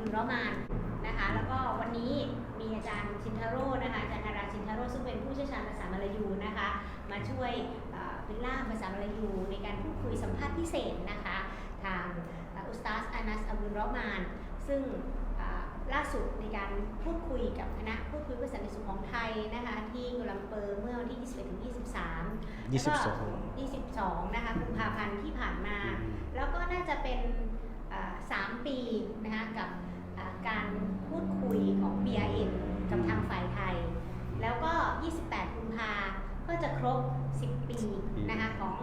ลรอมานนะคะแล้วก็วันนี้มีอาจารย์ชินทาโร่นะคะอาจารย์นาราชินทาโร่ซึ่งเป็นผู้เชี่ยวชาญภาษามลายูนะคะมาช่วยเป็นล่ามภาษามลายูในการพูดคุยสัมภาษณ์พิเศษนะคะทางอุสตาซอานัสอับดุลรอมานซึ่งล่าสุดในการพูดคุยกับคณะพูดคุยเพื่อสันติสุขของไทยนะคะที่กัวลาลัมเปอร์เมื่อวันที่ 21 ถึง 23 22 นะคะกุมภาพันธ์ที่ผ่านมาแล้วก็น่าจะเป็น3 ปีนะคะกับการพูดคุยของ BRN กับทางฝ่ายไทยแล้วก็ 28 กุมภาก็จะครบ 10 ปีนะคะของ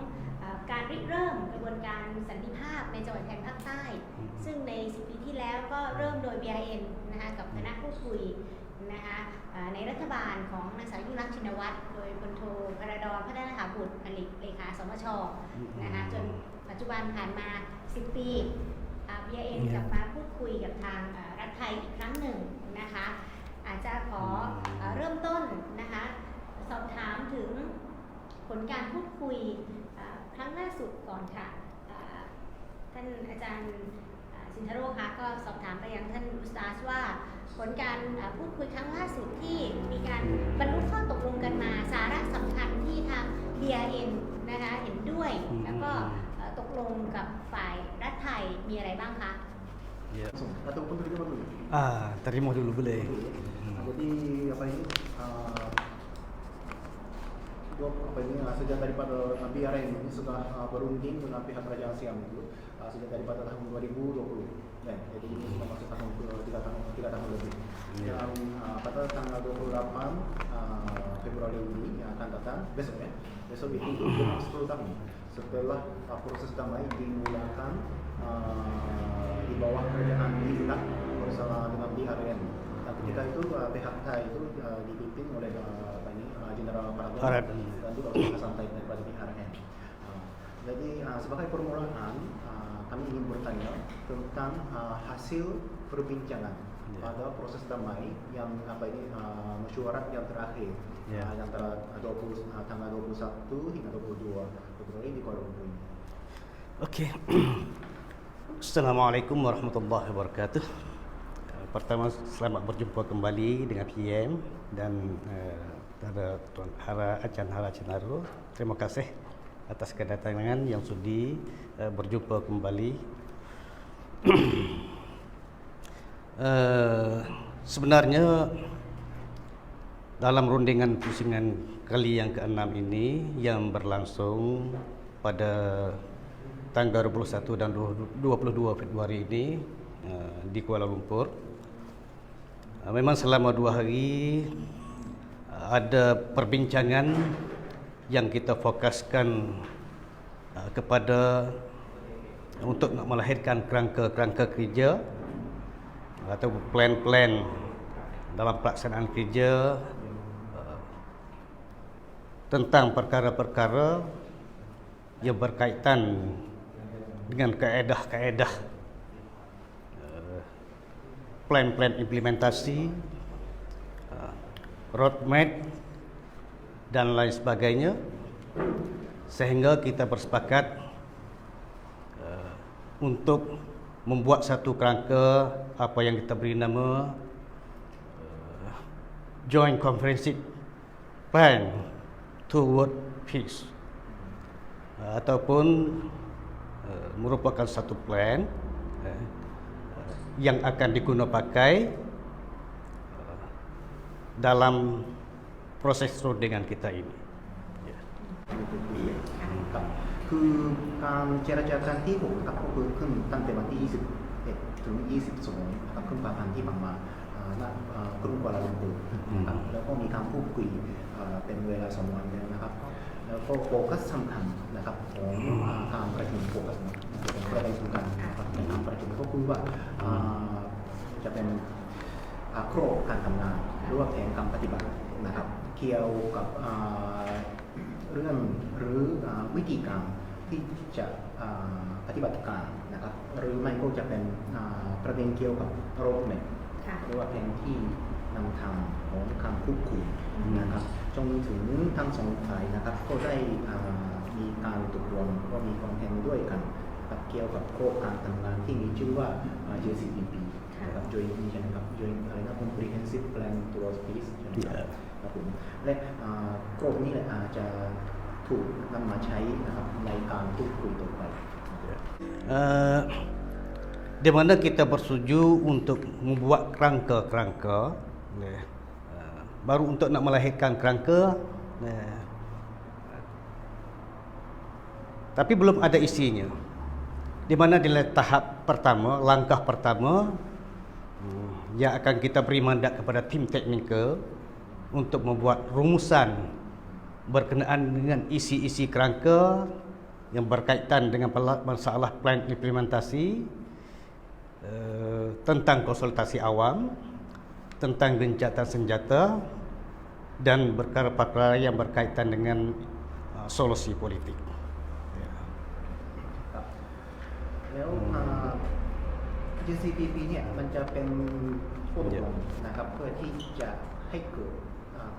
การริเริ่มกระบวนการสันติภาพในจังหวัดชายแดนภาคใต้ซึ่งใน 10 ปีที่แล้วก็เริ่มโดย BRN นะคะกับคณะพูดคุยนะคะในรัฐบาลของนางสาวยิ่งลักษณ์ชินวัตรโดยพลโทพระดอนพัฒนาถาบุตรอดีตเลขาสมชนะคะจนปัจจุบันผ่านมา 10 ปีBRN กลับมาพูดคุยกับทางรัฐไทยอีกครั้งหนึ่งนะคะอาจจะขอเริ่มต้นนะคะสอบถามถึงผลการพูดคุยครั้งล่าสุดก่อนค่ะท่านอาจารย์ชินทาโร่คะก็สอบถามไปยังท่านอุสตาซว่าผลการพูดคุยครั้งล่าสุดที่มีการบรรลุข้อตกลงกันมาสาระสำคัญที่ทาง BRN นะคะเห็นด้วยแล้วก็ตกลงกับฝ่ายรัฐไทยมีอะไรบ้างคะ Ya. Ataupun terima dulu. Terima dulu boleh. Jadi apa ini sejak daripada BRN ini sudah berunding dengan pihak kerajaan Siam itu sejak daripada tahun 2020. Ya, jadi ini sudah masuk tahun 3 tahun lebih. Dan pada tanggal 28 Februari ini yang akan datang besok itu 10 tahun setelah proses damai dimulakan di bawah kerajaan Irak bersama dengan BRN. Dan ketika itu pihak Thai itu dipimpin oleh Jenderal Paragon dan juga usaha Thai daripada BRN. Jadi sebagai permulaan kami ingin bertanya tentang hasil perbincangan pada proses damai yang mesyuarat yang terakhir antara tanggal 21 hingga 22 Februari di Kuala Lumpur. Okey. Assalamualaikum warahmatullahi wabarakatuh. Pertama, selamat berjumpa kembali dengan PM dan kepada Tuan Acan Hara Cinaru. Terima kasih atas kedatangan yang sudi berjumpa kembali. Sebenarnya dalam rundingan pusingan kali yang ke-6 ini yang berlangsung pada tanggal 21 dan 22 Februari ini di Kuala Lumpur, memang selama 2 hari ada perbincangan yang kita fokuskan kepada untuk melahirkan kerangka kerja atau plan-plan dalam pelaksanaan kerja tentang perkara-perkara yang berkaitan dengan kaedah-kaedah plan-plan implementasi, roadmap dan lain sebagainya, sehingga kita bersepakat untuk membuat satu kerangka apa yang kita beri nama Joint Comprehensive Plan Toward Peace, ataupun merupakan satu plan yang akan digunakan pakai dalam proses rundingan kita ini. คือการเจรจาครั้งที่6นะครับก็คือขึ้นตั้งแต่วันที่21ถึง22นะครับกุมภาพันธ์ที่ผ่านมาณกรุงกัวลาลัมเปอร์นะครับแล้วก็มีการพูดคุยเป็นเวลา2 วันแล้วนะครับแล้วก็โฟกัสสำคัญนะครับของการประชุมโฟกัสของประเด็นสำคัญนะครับในการประชุมก็คือว่าจะเป็นโครงการทำงานหรือว่าแผนการปฏิบัตินะครับเกี่ยวกับเรื่องหรือวิธีการที่จะปฏิบัติการนะครับหรือไม่ก็จะเป็นประเด็นเกี่ยวกับโรคแมพหรือว่าแผนที่นำทางของการพูดคุยนะครับจนถึงทั้งสองฝ่ายนะครับก็ได้มีการตกลงก็มีความเห็นด้วยกันเกี่ยวกับโครงการทำงานที่มีชื่อว่า JCPP นะครับ joint ใช่ไหมครับ joint อะไรนะ comprehensive plan towards peace ใช่ไหมครับครับผมและโครงนี้แหละอาจจะถูกนำมาใช้นะครับในการพูดคุยต่อไป Di mana kita bersetuju untuk membuat kerangka-kerangka, baru untuk nak melahirkan kerangka, tapi belum ada isinya. Di mana di tahap pertama, langkah pertama, yang akan kita beri mandat kepada tim teknikal untuk membuat rumusan berkenaan dengan isi-isi kerangka yang berkaitan dengan masalah plan implementasi, tentang konsultasi awam, tentang gencatan senjata dan perkara-perkara yang berkaitan dengan solusi politik. แล้ว GCPP เนี่ยมันจะเป็นโปรโตคอลนะครับเพื่อที่จะให้เกิด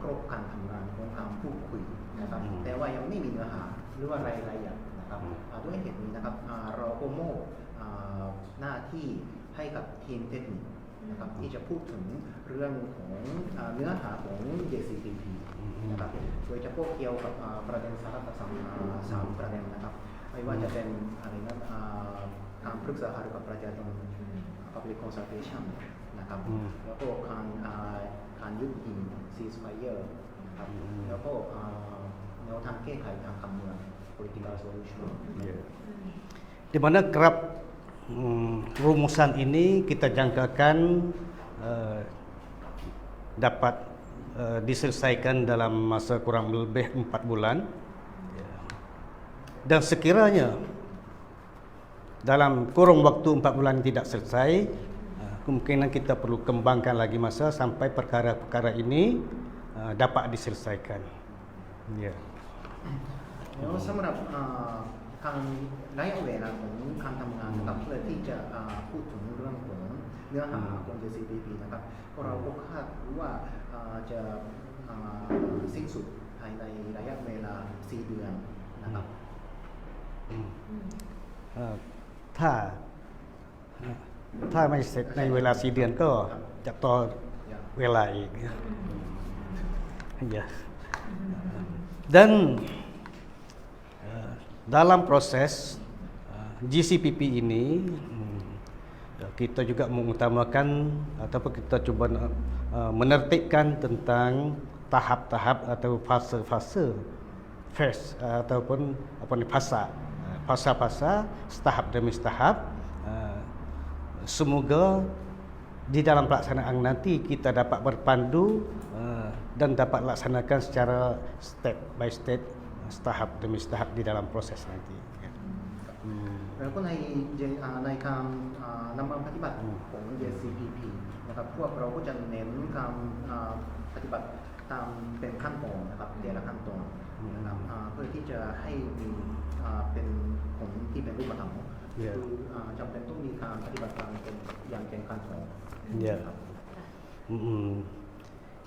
กรอบการทำงานของการพูดคุยนะครับแต่ว่ายังไม่มีเนื้อหาหรือว่ารายละเอียดนะครับด้วยเหตุนี้นะครับเราก็มอบหน้าที่ให้กับทีมเทคนิคนะครับที่จะพูดถึงเรื่องของเนื้อหาของ JCPP นะครับโดยเฉพาะเกี่ยวกับประเด็นสาระสามประเด็นนะครับไม่ว่าจะเป็นอะไรนะการปรึกษาหารือกับประชาชน public consultation นะครับแล้วก็การยุติ ceasefire นะครับแล้วก็แนวทางแก้ไขทางการเมือง political solution Di mana kerap rumusan ini kita jangkakan dapat diselesaikan dalam masa kurang lebih 4 bulan. Dan sekiranya dalam kurung waktu 4 bulan tidak selesai, kemungkinan kita perlu kembangkan lagi masa sampai perkara-perkara ini dapat diselesaikan. Ya. แล้วสำหรับการระยะเวลาของการทำงานนะครับเพื่อที่จะพูดถึงเรื่องของเนื้อหาของ JCPP นะครับเราก็คาดว่าจะสิ้นสุดภายในระยะเวลา 4 เดือนนะครับ ถ้าไม่เสร็จในเวลา 4 เดือนก็จะต่อเวลาอีกya. Dan dalam proses GCPP ini kita juga mengutamakan ataupun kita cuba menertibkan tentang tahap-tahap atau fase-fase phase ataupun fasa setahap demi setahap. Semoga di dalam pelaksanaan nanti kita dapat berpandu dan dapat laksanakan secara step by step, setahap demi setahap di dalam proses nanti. แล้วก็ในการนำมาปฏิบัติของ JCPP นะครับพวกเราก็จะเน้นการปฏิบัติตามเป็นขั้นตอนนะครับแต่ละขั้นตอนนะครับเพื่อที่จะให้มีเป็นผลที่เป็นรูปธรรมคือจำเป็นต้องมีการปฏิบัติตามเป็นอย่างเป็นขั้นตอน Ya.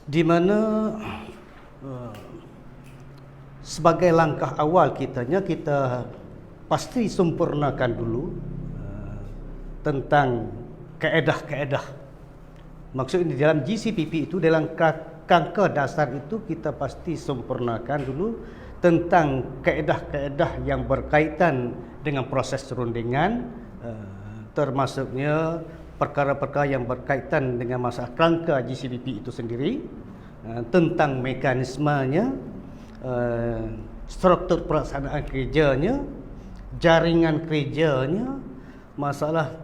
Di mana sebagai langkah awal kita pasti sempurnakan dulu tentang kaedah-kaedah. Maksudnya di dalam GCPP itu dalam kerangka dasar itu kita pasti sempurnakan dulu tentang kaedah-kaedah yang berkaitan dengan proses rundingan, termasuknya perkara-perkara yang berkaitan dengan masalah kerangka GCPP itu sendiri, tentang mekanismenya, struktur pelaksanaan kerjanya, jaringan kerjanya, masalah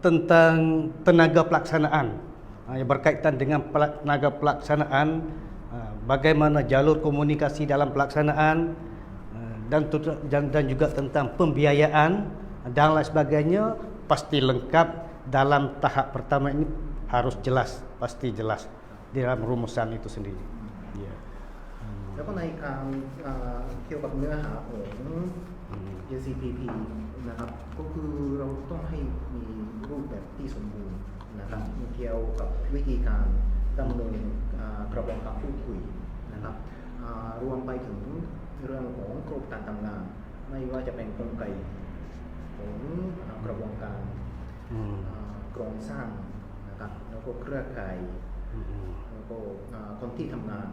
tentang tenaga pelaksanaan yang berkaitan dengan tenaga pelaksanaan, bagaimana jalur komunikasi dalam pelaksanaan, dan juga tentang pembiayaan dan lain sebagainya pasti lengkap dalam tahap pertama ini, harus jelas, pasti jelas di dalam rumusan itu sendiri. Ya. แล้วก็ในการเกี่ยวกับเนื้อหาของ JCPP นะครับก็คือเราต้องให้มีรูปแบบที่สมบูรณ์นะครับเกี่ยวกับวิธีการดำเนินกระบวนการพูดคุยนะครับรวมไปถึงเรื่องของกรอบการทำงานไม่ว่าจะเป็นกลไกของกระบวนการ โครงสร้างนะครับแล้วก็เครือข่ายแล้วก็คนที่ทำงาน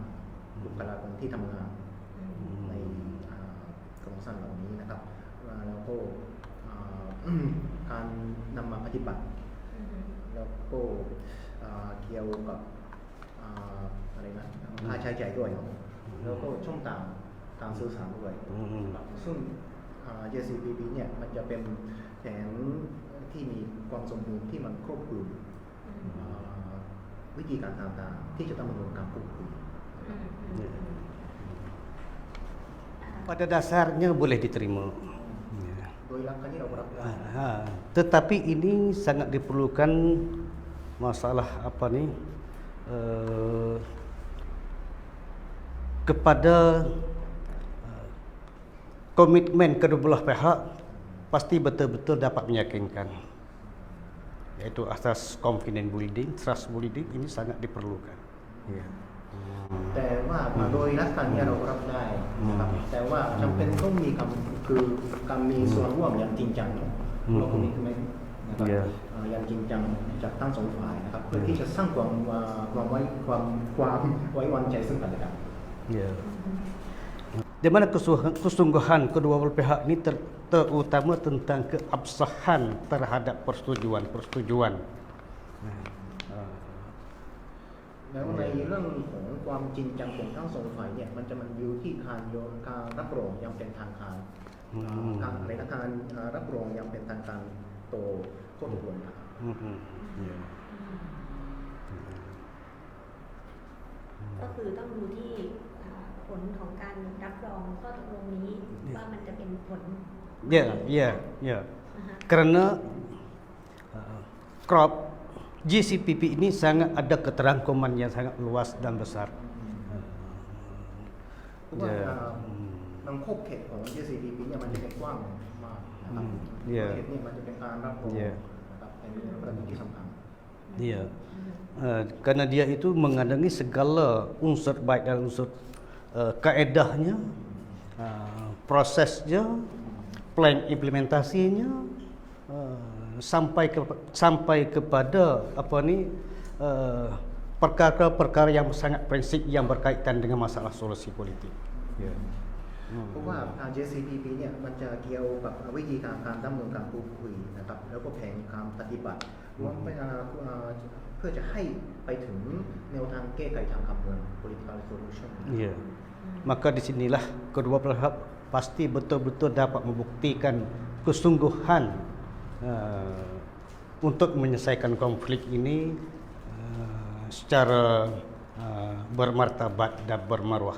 บุคลากรที่ทำงานในโครงสร้างเหล่านี้นะครับแล้วก็การนำมาปฏิบัติแล้วก็เกี่ยวกับอะไรนะค่าใช้จ่ายด้วยเนาะแล้วก็ช่องทางการสื่อสารด้วยซึ่งJCPP เนี่ยมันจะเป็นแผนที่มีความสมบูรณ์ที่มันครอบคลุมวิธีการต่างๆที่จะดำเนินการพูดคุย Pada dasarnya boleh diterima. Ya. โดยหลักการที่เรารับได้ Tetapi ini sangat diperlukan masalah apa nih kepada komitmen kedua belah pihak pasti betul-betul dapat meyakinkan, yaitu asas confidence building, trust building ini sangat diperlukan. Ya. แต่ว่าโดยหลักการเนี่ยเรารับได้นะครับแต่ว่าจำเป็นต้องมีคือการมีส่วนร่วมอย่างจริงจังเราคงมีคือไม่นะครับอย่างจริงจังจากทั้งสองฝ่ายนะครับเพื่อที่จะสร้างความไว้วางใจซึ่งกันและกัน Ya. Di mana kesungguhan kedua belah pihak ini terutama tentang keabsahan terhadap persetujuan. แล้วในเรื่องของความจริงจังของทั้งสองฝ่ายเนี่ยมันจะอยู่ที่การรับรองอย่างเป็นทางการการรับรองอย่างเป็นทางการต่อข้อตกลงนะครับ ก็คือต้องดูที่ผลของการรับรองข้อตกลงนี้ว่ามันจะเป็นผล Ya. Karena crop JCPP ini sangat ada keterangkuman yang sangat luas dan besar. เพราะว่าบางขอบเขตของ JCPP เนี่ยมันจะเป็นกว้างมากนะครับขอบเขตเนี่ยมันจะเป็นการรับรองนะครับเป็นประเด็นที่สำคัญ Iya. Karena dia itu mengandungi segala unsur baik dan unsur kaedahnya, prosesnya, plan implementasinya, sampai kepada perkara-perkara yang sangat prinsip yang berkaitan dengan masalah solusi politik. Ya. เพราะว่า JCPP เนี่ยมันจะเกี่ยวกับวิธีการดำเนินการพูดคุยนะครับแล้วก็แผนการปฏิบัติรวมไปเพื่อจะให้ไปถึงแนวทางแก้ไขทางการเมือง political solution. Ya. Maka disinilah kedua belah pihak pasti betul-betul dapat membuktikan kesungguhan untuk menyelesaikan konflik ini secara bermartabat dan bermarwah.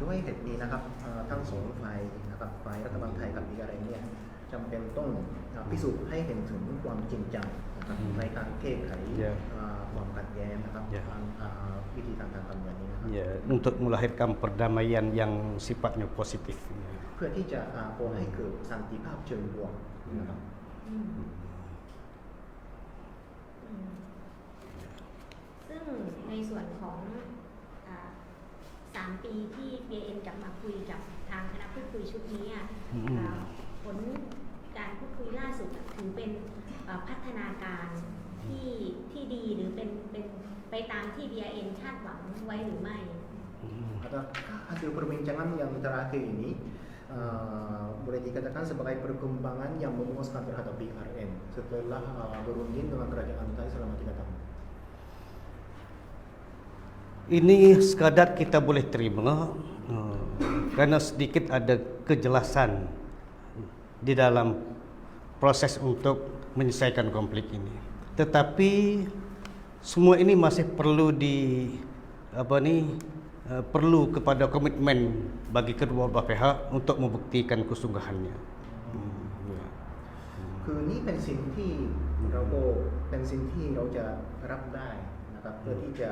ด้วยเหตุนี้นะครับทั้งสองฝ่ายนะครับฝ่ายรัฐบาลไทยกับ BRI เนี่ยจำเป็นต้องพิสูจน์ให้เห็นถึงความจริงจังนะครับในการแก้ไขความขัดแย้งนะครับวิธีการทางการเมืองนี้นะครับ Ya, untuk melahirkan perdamaian yang sifatnya positif. เพื่อที่จะก่อให้เกิดสันติภาพเชิงบวกนะครับ ซึ่งในส่วนของ3 ปีที่ BN กลับมาคุยกับทางคณะพูดคุยชุดนี้ผลการพูดคุยล่าสุดถือเป็นพัฒนาการที่ดีหรือเป็นไปตามที่ BN คาดหวังไว้หรือไม่ hasil perbincangan yang terakhir ini boleh dikatakan sebagai perkembangan yang memuaskan terhadap BRN setelah berunding dengan kerajaan Thai selama 3 tahun. Ini sekadar kita boleh terima karena sedikit ada kejelasan di dalam proses untuk menyelesaikan konflik ini. Tetapi semua ini masih perlu perlu kepada komitmen bagi kedua belah pihak untuk membuktikan kesungguhannya. คือนี่เป็นสิ่งที่เราจะรับได้นะครับเพื่อที่จะ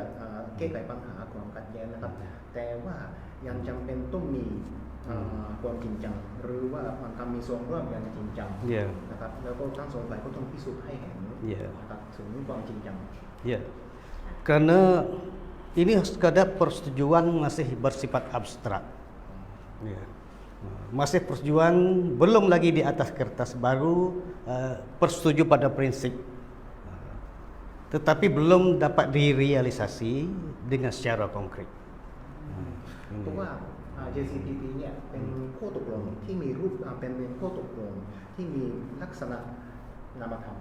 แก้ไขปัญหาความขัดแย้งนะครับแต่ว่ายังจำเป็นต้องมีความจริงจังหรือว่าการมีส่วนร่วมอย่างจริงจังนะครับแล้วก็ทั้งสองฝ่ายก็ต้องพิสูจน์ให้เห็นนะครับถึงความจริงจัง Ya. Karena ini sekadar persetujuan masih bersifat abstrak. Ya. Masih persetujuan belum lagi di atas kertas, baru persetuju pada prinsip, tetapi belum dapat direalisasi dengan secara konkret. เพราะว่า JCPP เนี่ยเป็นข้อตกลงที่มีรูปเป็นข้อตกลงที่มีลักษณะนามธรรม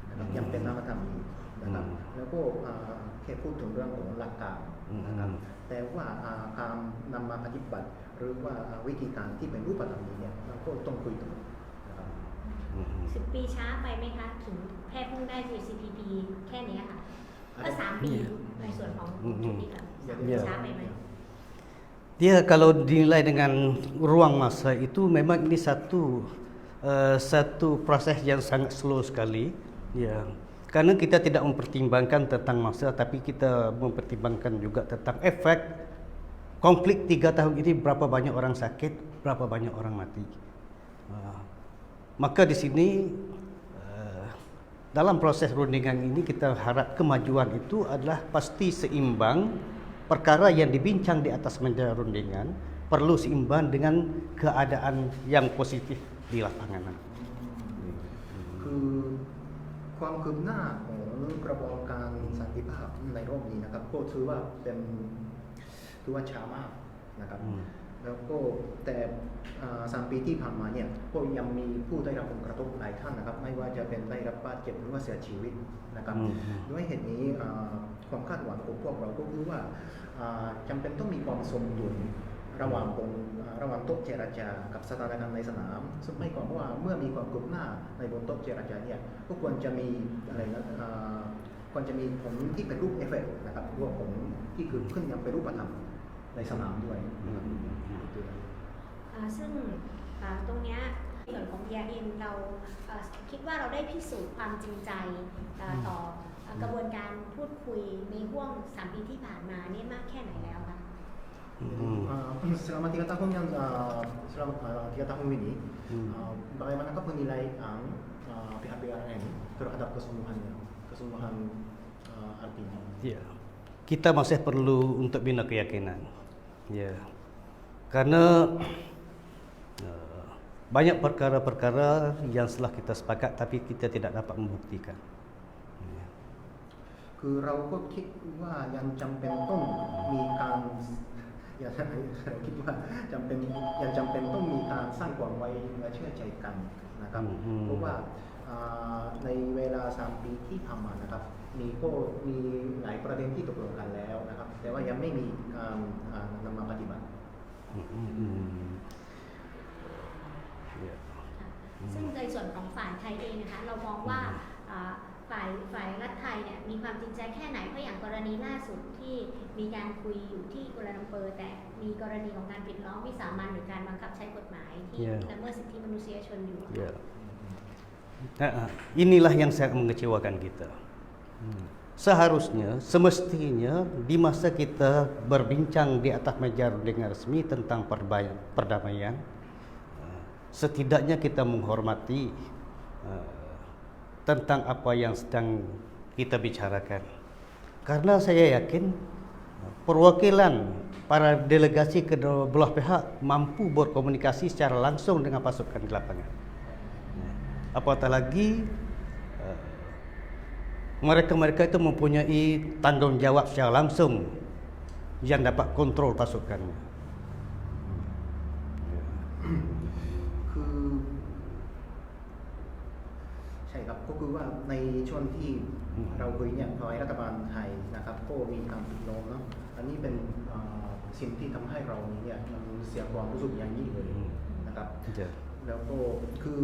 นะครับยังเป็นนามธรรมอยู่นะครับแล้วก็แค่พูดถึงเรื่องของหลักการนะครับแต่ว่าการนำมาปฏิบัติหรือว่าวิธีการที่เป็นรูปธรรมนี้เนี่ยเราก็ต้องคุยกันนะครับ 10 ปีช้าไปไหมคะ ถึงแค่เพิ่งได้ JCPP แค่เนี้ยค่ะ ก็ 3 ปีในส่วนของจุดนี้ค่ะ3 ปีช้าไปไหม Dia kalau dinilai dengan ruang masa itu memang ini satu proses yang sangat slow sekali, ya. Karena kita tidak mempertimbangkan tentang masa, tapi kita mempertimbangkan juga tentang efek konflik 3 tahun ini, berapa banyak orang sakit, berapa banyak orang mati. Maka di sini dalam proses rundingan ini kita harap kemajuan itu adalah pasti seimbang. Perkara yang dibincang di atas meja rundingan perlu seimbang dengan keadaan yang positif di lapangan. คือความคืบหน้าของกระบวนการสันติภาพในรอบนี้นะครับก็ถือว่าช้ามากนะครับแล้วก็แต่3 ปีที่ผ่านมาเนี่ยก็ยังมีผู้ได้รับผลกระทบหลายท่านนะครับไม่ว่าจะเป็นได้รับบาดเจ็บหรือว่าเสียชีวิตนะครับด้วยเหตุนี้ความคาดหวังของพวกเราก็คือว่าจำเป็นต้องมีความสมดุลระหว่างโต๊ะเจรจากับสถานการณ์ในสนามซึ่งไม่ก่อนว่าเมื่อมีความคืบหน้าในบนโต๊ะเจรจาเนี่ยก็ควรจะมีควรจะมีผลที่เป็นรูปเอฟเฟกต์นะครับรวมผลที่คือขึ้นยังเป็นรูปธรรมในสนามด้วย ซึ่งตรงเนี้ยส่วนของ BRM เราคิดว่าเราได้พิสูจน์ความจริงใจต่อกระบวนการพูดคุยในห่วง3 ปีที่ผ่านมานี่มากแค่ไหนแล้วคะ Selama 3 tahun ini, bagaimanakah penilaian pihak BRM terhadap kesungguhan artinya? Ya, kita masih perlu untuk bina keyakinan. Ya, karena banyak perkara-perkara yang setelah kita sepakat tapi kita tidak dapat membuktikan. คือเราก็คิดว่ายังจำเป็นต้องมีการต้องมีการสร้างความไว้เชื่อใจกันนะครับเพราะว่าในเวลา3 ปีที่ผ่านมานะครับมีหลายประเด็นที่ตกลงกันแล้วนะครับแต่ว่ายังไม่มีการนำมาปฏิบัติ ซึ่งในส่วนของฝ่ายไทยเองนะคะเรามองว่าฝ่ายรัฐไทยเนี่ยมีความจริงใจแค่ไหนเพราะอย่างกรณีล่าสุดที่มีการคุยอยู่ที่กัวลาลัมเปอร์แต่มีกรณีของการปิดล้อมวิสามัญหรือการบังคับใช้กฎหมายที่ละเมิดสิทธิมนุษยชนอยู่ Inilah yang sangat mengecewakan kita. Seharusnya, semestinya di masa kita berbincang di atas meja rundingan resmi tentang perdamaian, setidaknya kita menghormati tentang apa yang sedang kita bicarakan. Karena saya yakin perwakilan para delegasi kedua belah pihak mampu berkomunikasi secara langsung dengan pasukan di lapangan. Apatah lagi mereka itu mempunyai tanggung jawab secara langsung yang dapat kontrol pasukannya. ใช่ครับก็คือว่าในช่วงที่เราคุยเนี่ยฝ่ายรัฐบาลไทยนะครับก็มีการปิดล้อมเนาะอันนี้เป็นสิ่งที่ทำให้เราเนี่ยมันเสียความรู้สึกอย่างยิ่งเลยนะครับแล้วก็คือ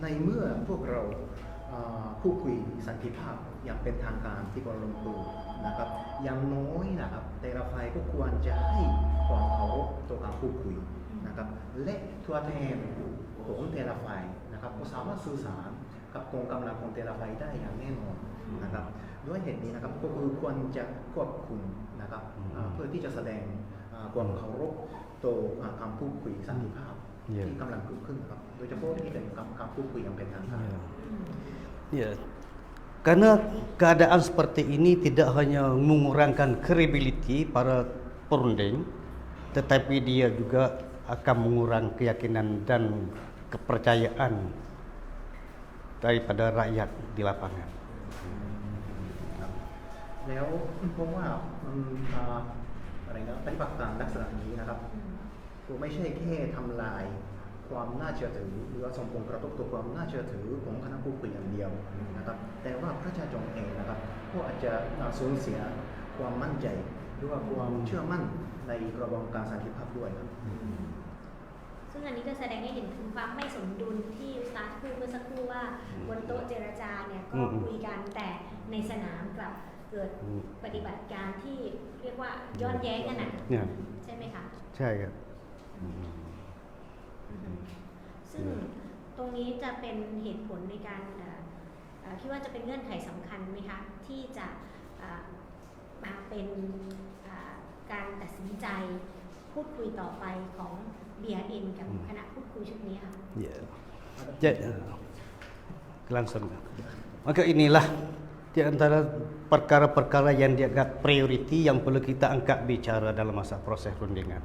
ในเมื่อพวกเราพูดคุยสันติภาพอย่างเป็นทางการที่กัวลาลัมเปอร์นะครับอย่างน้อยนะครับแต่ละฝ่ายก็ควรจะให้ความเคารพต่อการพูดคุยนะครับและตัวแทนของแต่ละฝ่ายนะครับก็สามารถสื่อสารกับกองกำลังของแต่ละฝ่ายได้อย่างแน่นอนนะครับด้วยเหตุนี้นะครับก็คือควรจะควบคุมนะครับเพื่อที่จะแสดงความเคารพต่อการพูดคุยสันติภาพที่กำลังเกิดขึ้นครับโดยเฉพาะที่เป็นการพูดคุยอย่างเป็นทางการ Ya, karena keadaan seperti ini tidak hanya mengurangkan credibility para perunding, tetapi dia juga akan mengurangi keyakinan dan kepercayaan daripada rakyat di lapangan. แล้วเพราะว่ามันอะไรนะปฏิบัติการลักษณะนี้นะครับคือไม่ใช่แค่ทำลายความน่าเชื่อถือหรือว่าส่งผลกระทบต่อความน่าเชื่อถือของคณะผู้คุยอย่างเดียวนะครับแต่ว่าประชาชนเองนะครับก็อาจจะสูญเสียความมั่นใจหรือว่าความเชื่อมั่นในกระบวนการสันติภาพด้วยครับ ซึ่งอันนี้ก็แสดงให้เห็นถึงความไม่สมดุลที่สตาร์ทพูดเมื่อสักครู่ว่าบนโต๊ะเจรจาเนี่ยก็คุยกันแต่ในสนามกลับเกิดปฏิบัติการที่เรียกว่าย้อนแย้งกันนะ เนี่ย ใช่ไหมคะ ใช่ครับ ซึ่งตรงนี้จะเป็นเหตุผลในการคิดว่าจะเป็นเงื่อนไขสำคัญไหมคะที่จะมาเป็นการตัดสินใจพูดคุยต่อไปของ BRN กับคณะพูดคุยชุดนี้ค่ะ Ya. Jadi, langsung. Maka inilah di antara perkara-perkara yang dianggap prioriti yang perlu kita angkat bicara dalam masa proses rundingan.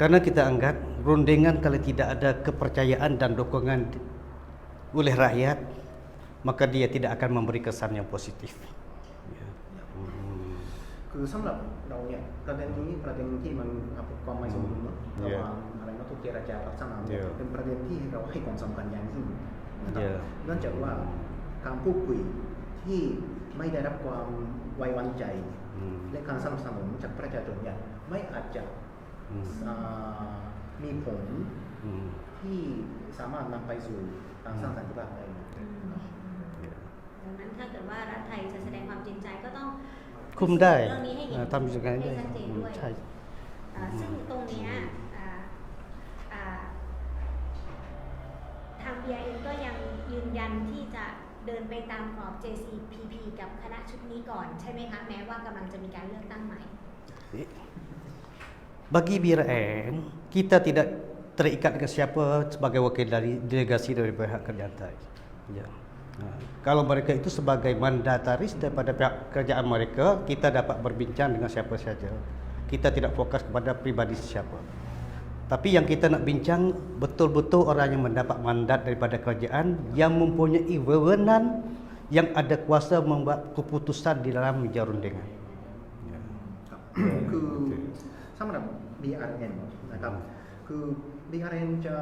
Karena kita anggap rundingan kalau tidak ada kepercayaan dan dukungan oleh rakyat, maka dia tidak akan memberi kesan yang positif. Ya. คือสำหรับเราเนี่ยประเด็นนี้ประเด็นที่มันความไม่สมดุลเนอะระหว่างอะไรนะทุกเจรจากับสนามเนี่ยเป็นประเด็นที่เราให้ความสำคัญอย่างยิ่งนะครับเนื่องจากว่าการพูดคุยที่ไม่ได้รับความไว้วางใจและการสนับสนุนจากประชาชนเนี่ยไม่อาจจะมีผลที่สามารถนำไปสู่การสร้างสันติภาพได้ ดังนั้นถ้าเกิดว่ารัฐไทยจะแสดงความจริงใจก็ต้อง คุมได้ เรื่องนี้ให้เห็น ทำยังไงได้ ให้ชัดเจนด้วย ใช่ ซึ่งตรงเนี้ยทาง BRN ก็ยังยืนยันที่จะเดินไปตามกรอบ JCPP กับคณะชุดนี้ก่อนใช่ไหมคะแม้ว่ากำลังจะมีการเลือกตั้งใหม่ Bagi BRN, kita tidak terikat dengan siapa sebagai wakil dari delegasi dari pihak kerajaan Thai. Ya. Kalau mereka itu sebagai mandataris daripada pihak kerajaan mereka, kita dapat berbincang dengan siapa saja. Kita tidak fokus kepada pribadi siapa. Tapi yang kita nak bincang betul-betul orang yang mendapat mandat daripada kerajaan yang mempunyai wewenang yang ada kuasa membuat keputusan di dalam meja rundingan. คือสำหรับ BRN นะครับคือ BRN จะ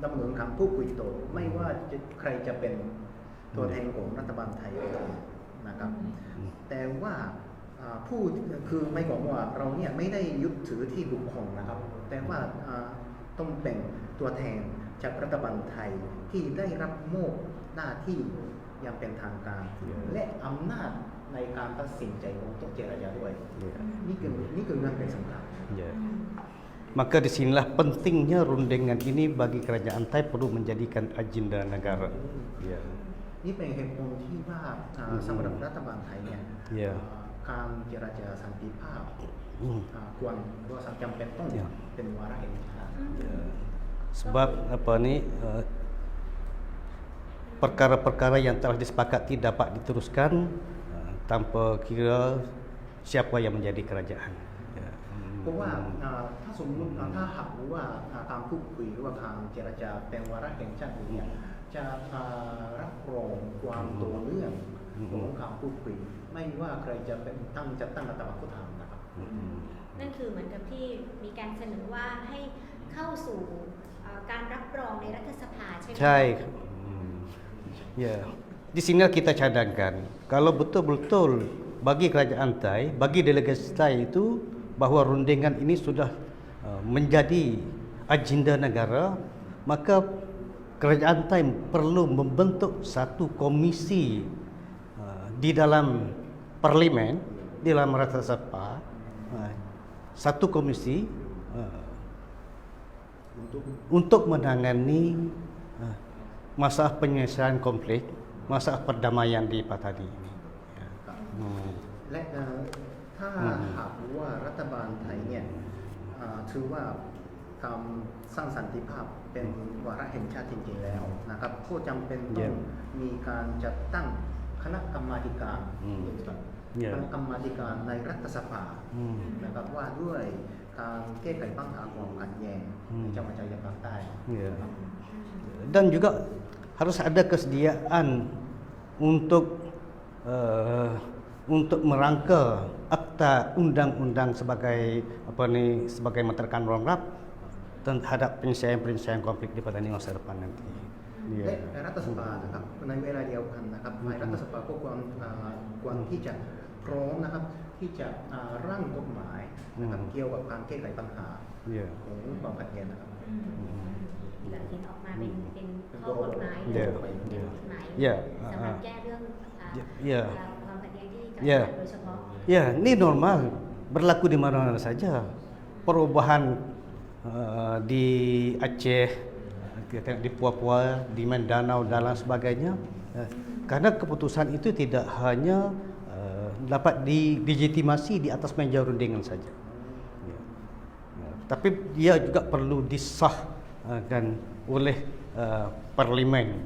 ดำเนินการพูดคุยต่อไม่ว่าใครจะเป็นตัวแทนของรัฐบาลไทยนะครับแต่ว่าผู้คือไม่บอกว่าเราเนี่ยไม่ได้ยึดถือที่บุคคลนะครับแต่ว่าต้องเป็นตัวแทนจากรัฐบาลไทยที่ได้รับมอบหน้าที่อย่างเป็นทางการและอำนาจในการตัดสินใจของโต๊ะเจรจาด้วยนี่คือเงื่อนไขสำคัญ Ya. Maka disinilah pentingnya rundingan ini bagi kerajaan Thai perlu menjadikan agenda negara. Ya. นี่เป็นเหตุผลที่ว่าสำหรับรัฐบาลไทยเนี่ยการเจรจาสันติภาพควรว่าจำเป็นต้องเป็นวาระแห่งชาติ Sebab apa ni perkara-perkara yang telah disepakati dapat diteruskan tanpa kira siapa yang menjadi kerajaan. เพราะว่าถ้าสมมติถ้าหากว่าการพูดคุยหรือว่าการเจรจาเป็นวาระแห่งชาติเนี่ยจะรับรองความต่อเนื่องของการพูดคุยไม่ว่าใครจะเป็นจัดตั้งรัฐบาลก็ตามนะครับ นั่นคือเหมือนกับที่มีการเสนอว่าให้เข้าสู่การรับรองในรัฐสภาใช่ไหม ใช่ครับYa, di sini kita cadangkan kalau betul-betul bagi kerajaan Thai, bagi delegasi Thai itu bahwa rundingan ini sudah menjadi agenda negara, maka kerajaan Thai perlu membentuk satu komisi di dalam parlimen, di dalam Ratha Sabha, satu komisi untuk menangani masalah penyelesaian konflik, masalah perdamaian di Patani ini. และถ้าหากว่ารัฐบาลไทยเนี่ยถือว่าการสร้างสันติภาพเป็นวาระแห่งชาติจริงๆแล้วนะครับก็จำเป็นต้องมีการจัดตั้งคณะกรรมาธิการคณะกรรมาธิการในรัฐสภานะครับว่าด้วย การแก้ไขปัญหาความขัดแย้งในจังหวัดชายแดนภาคใต้ Ya. Dan juga harus ada kesediaan untuk merangka akta undang-undang sebagai sebagai meterkan rongkap terhadap penyelesaian konflik di Padani masa depan nanti. และรัฐสภานะครับในเวลาเดียวกันนะครับฝ่ายรัฐสภาก็ควรที่จะพร้อมนะครับที่จะร่างกฎหมายนะครับเกี่ยวกับการแก้ไขปัญหา Ya. ของความขัดแย้งนะครับ แบบเขียนออกมาเป็นข้อกฎหมาย เดี๋ยว เป็นกฎหมาย เดี๋ยว สำหรับแก้เรื่อง เดี๋ยว ความขัดแย้งที่เกิด เดี๋ยว ขึ้นโดยเฉพาะ Ya, ini normal berlaku di mana-mana saja. Perubahan di Aceh, di Papua, di Mindanao dan lain sebagainya. Karena keputusan itu tidak hanya dapat dilegitimasi di atas meja rundingan saja. Ya. Tapi dia juga perlu disahkan oleh parlemen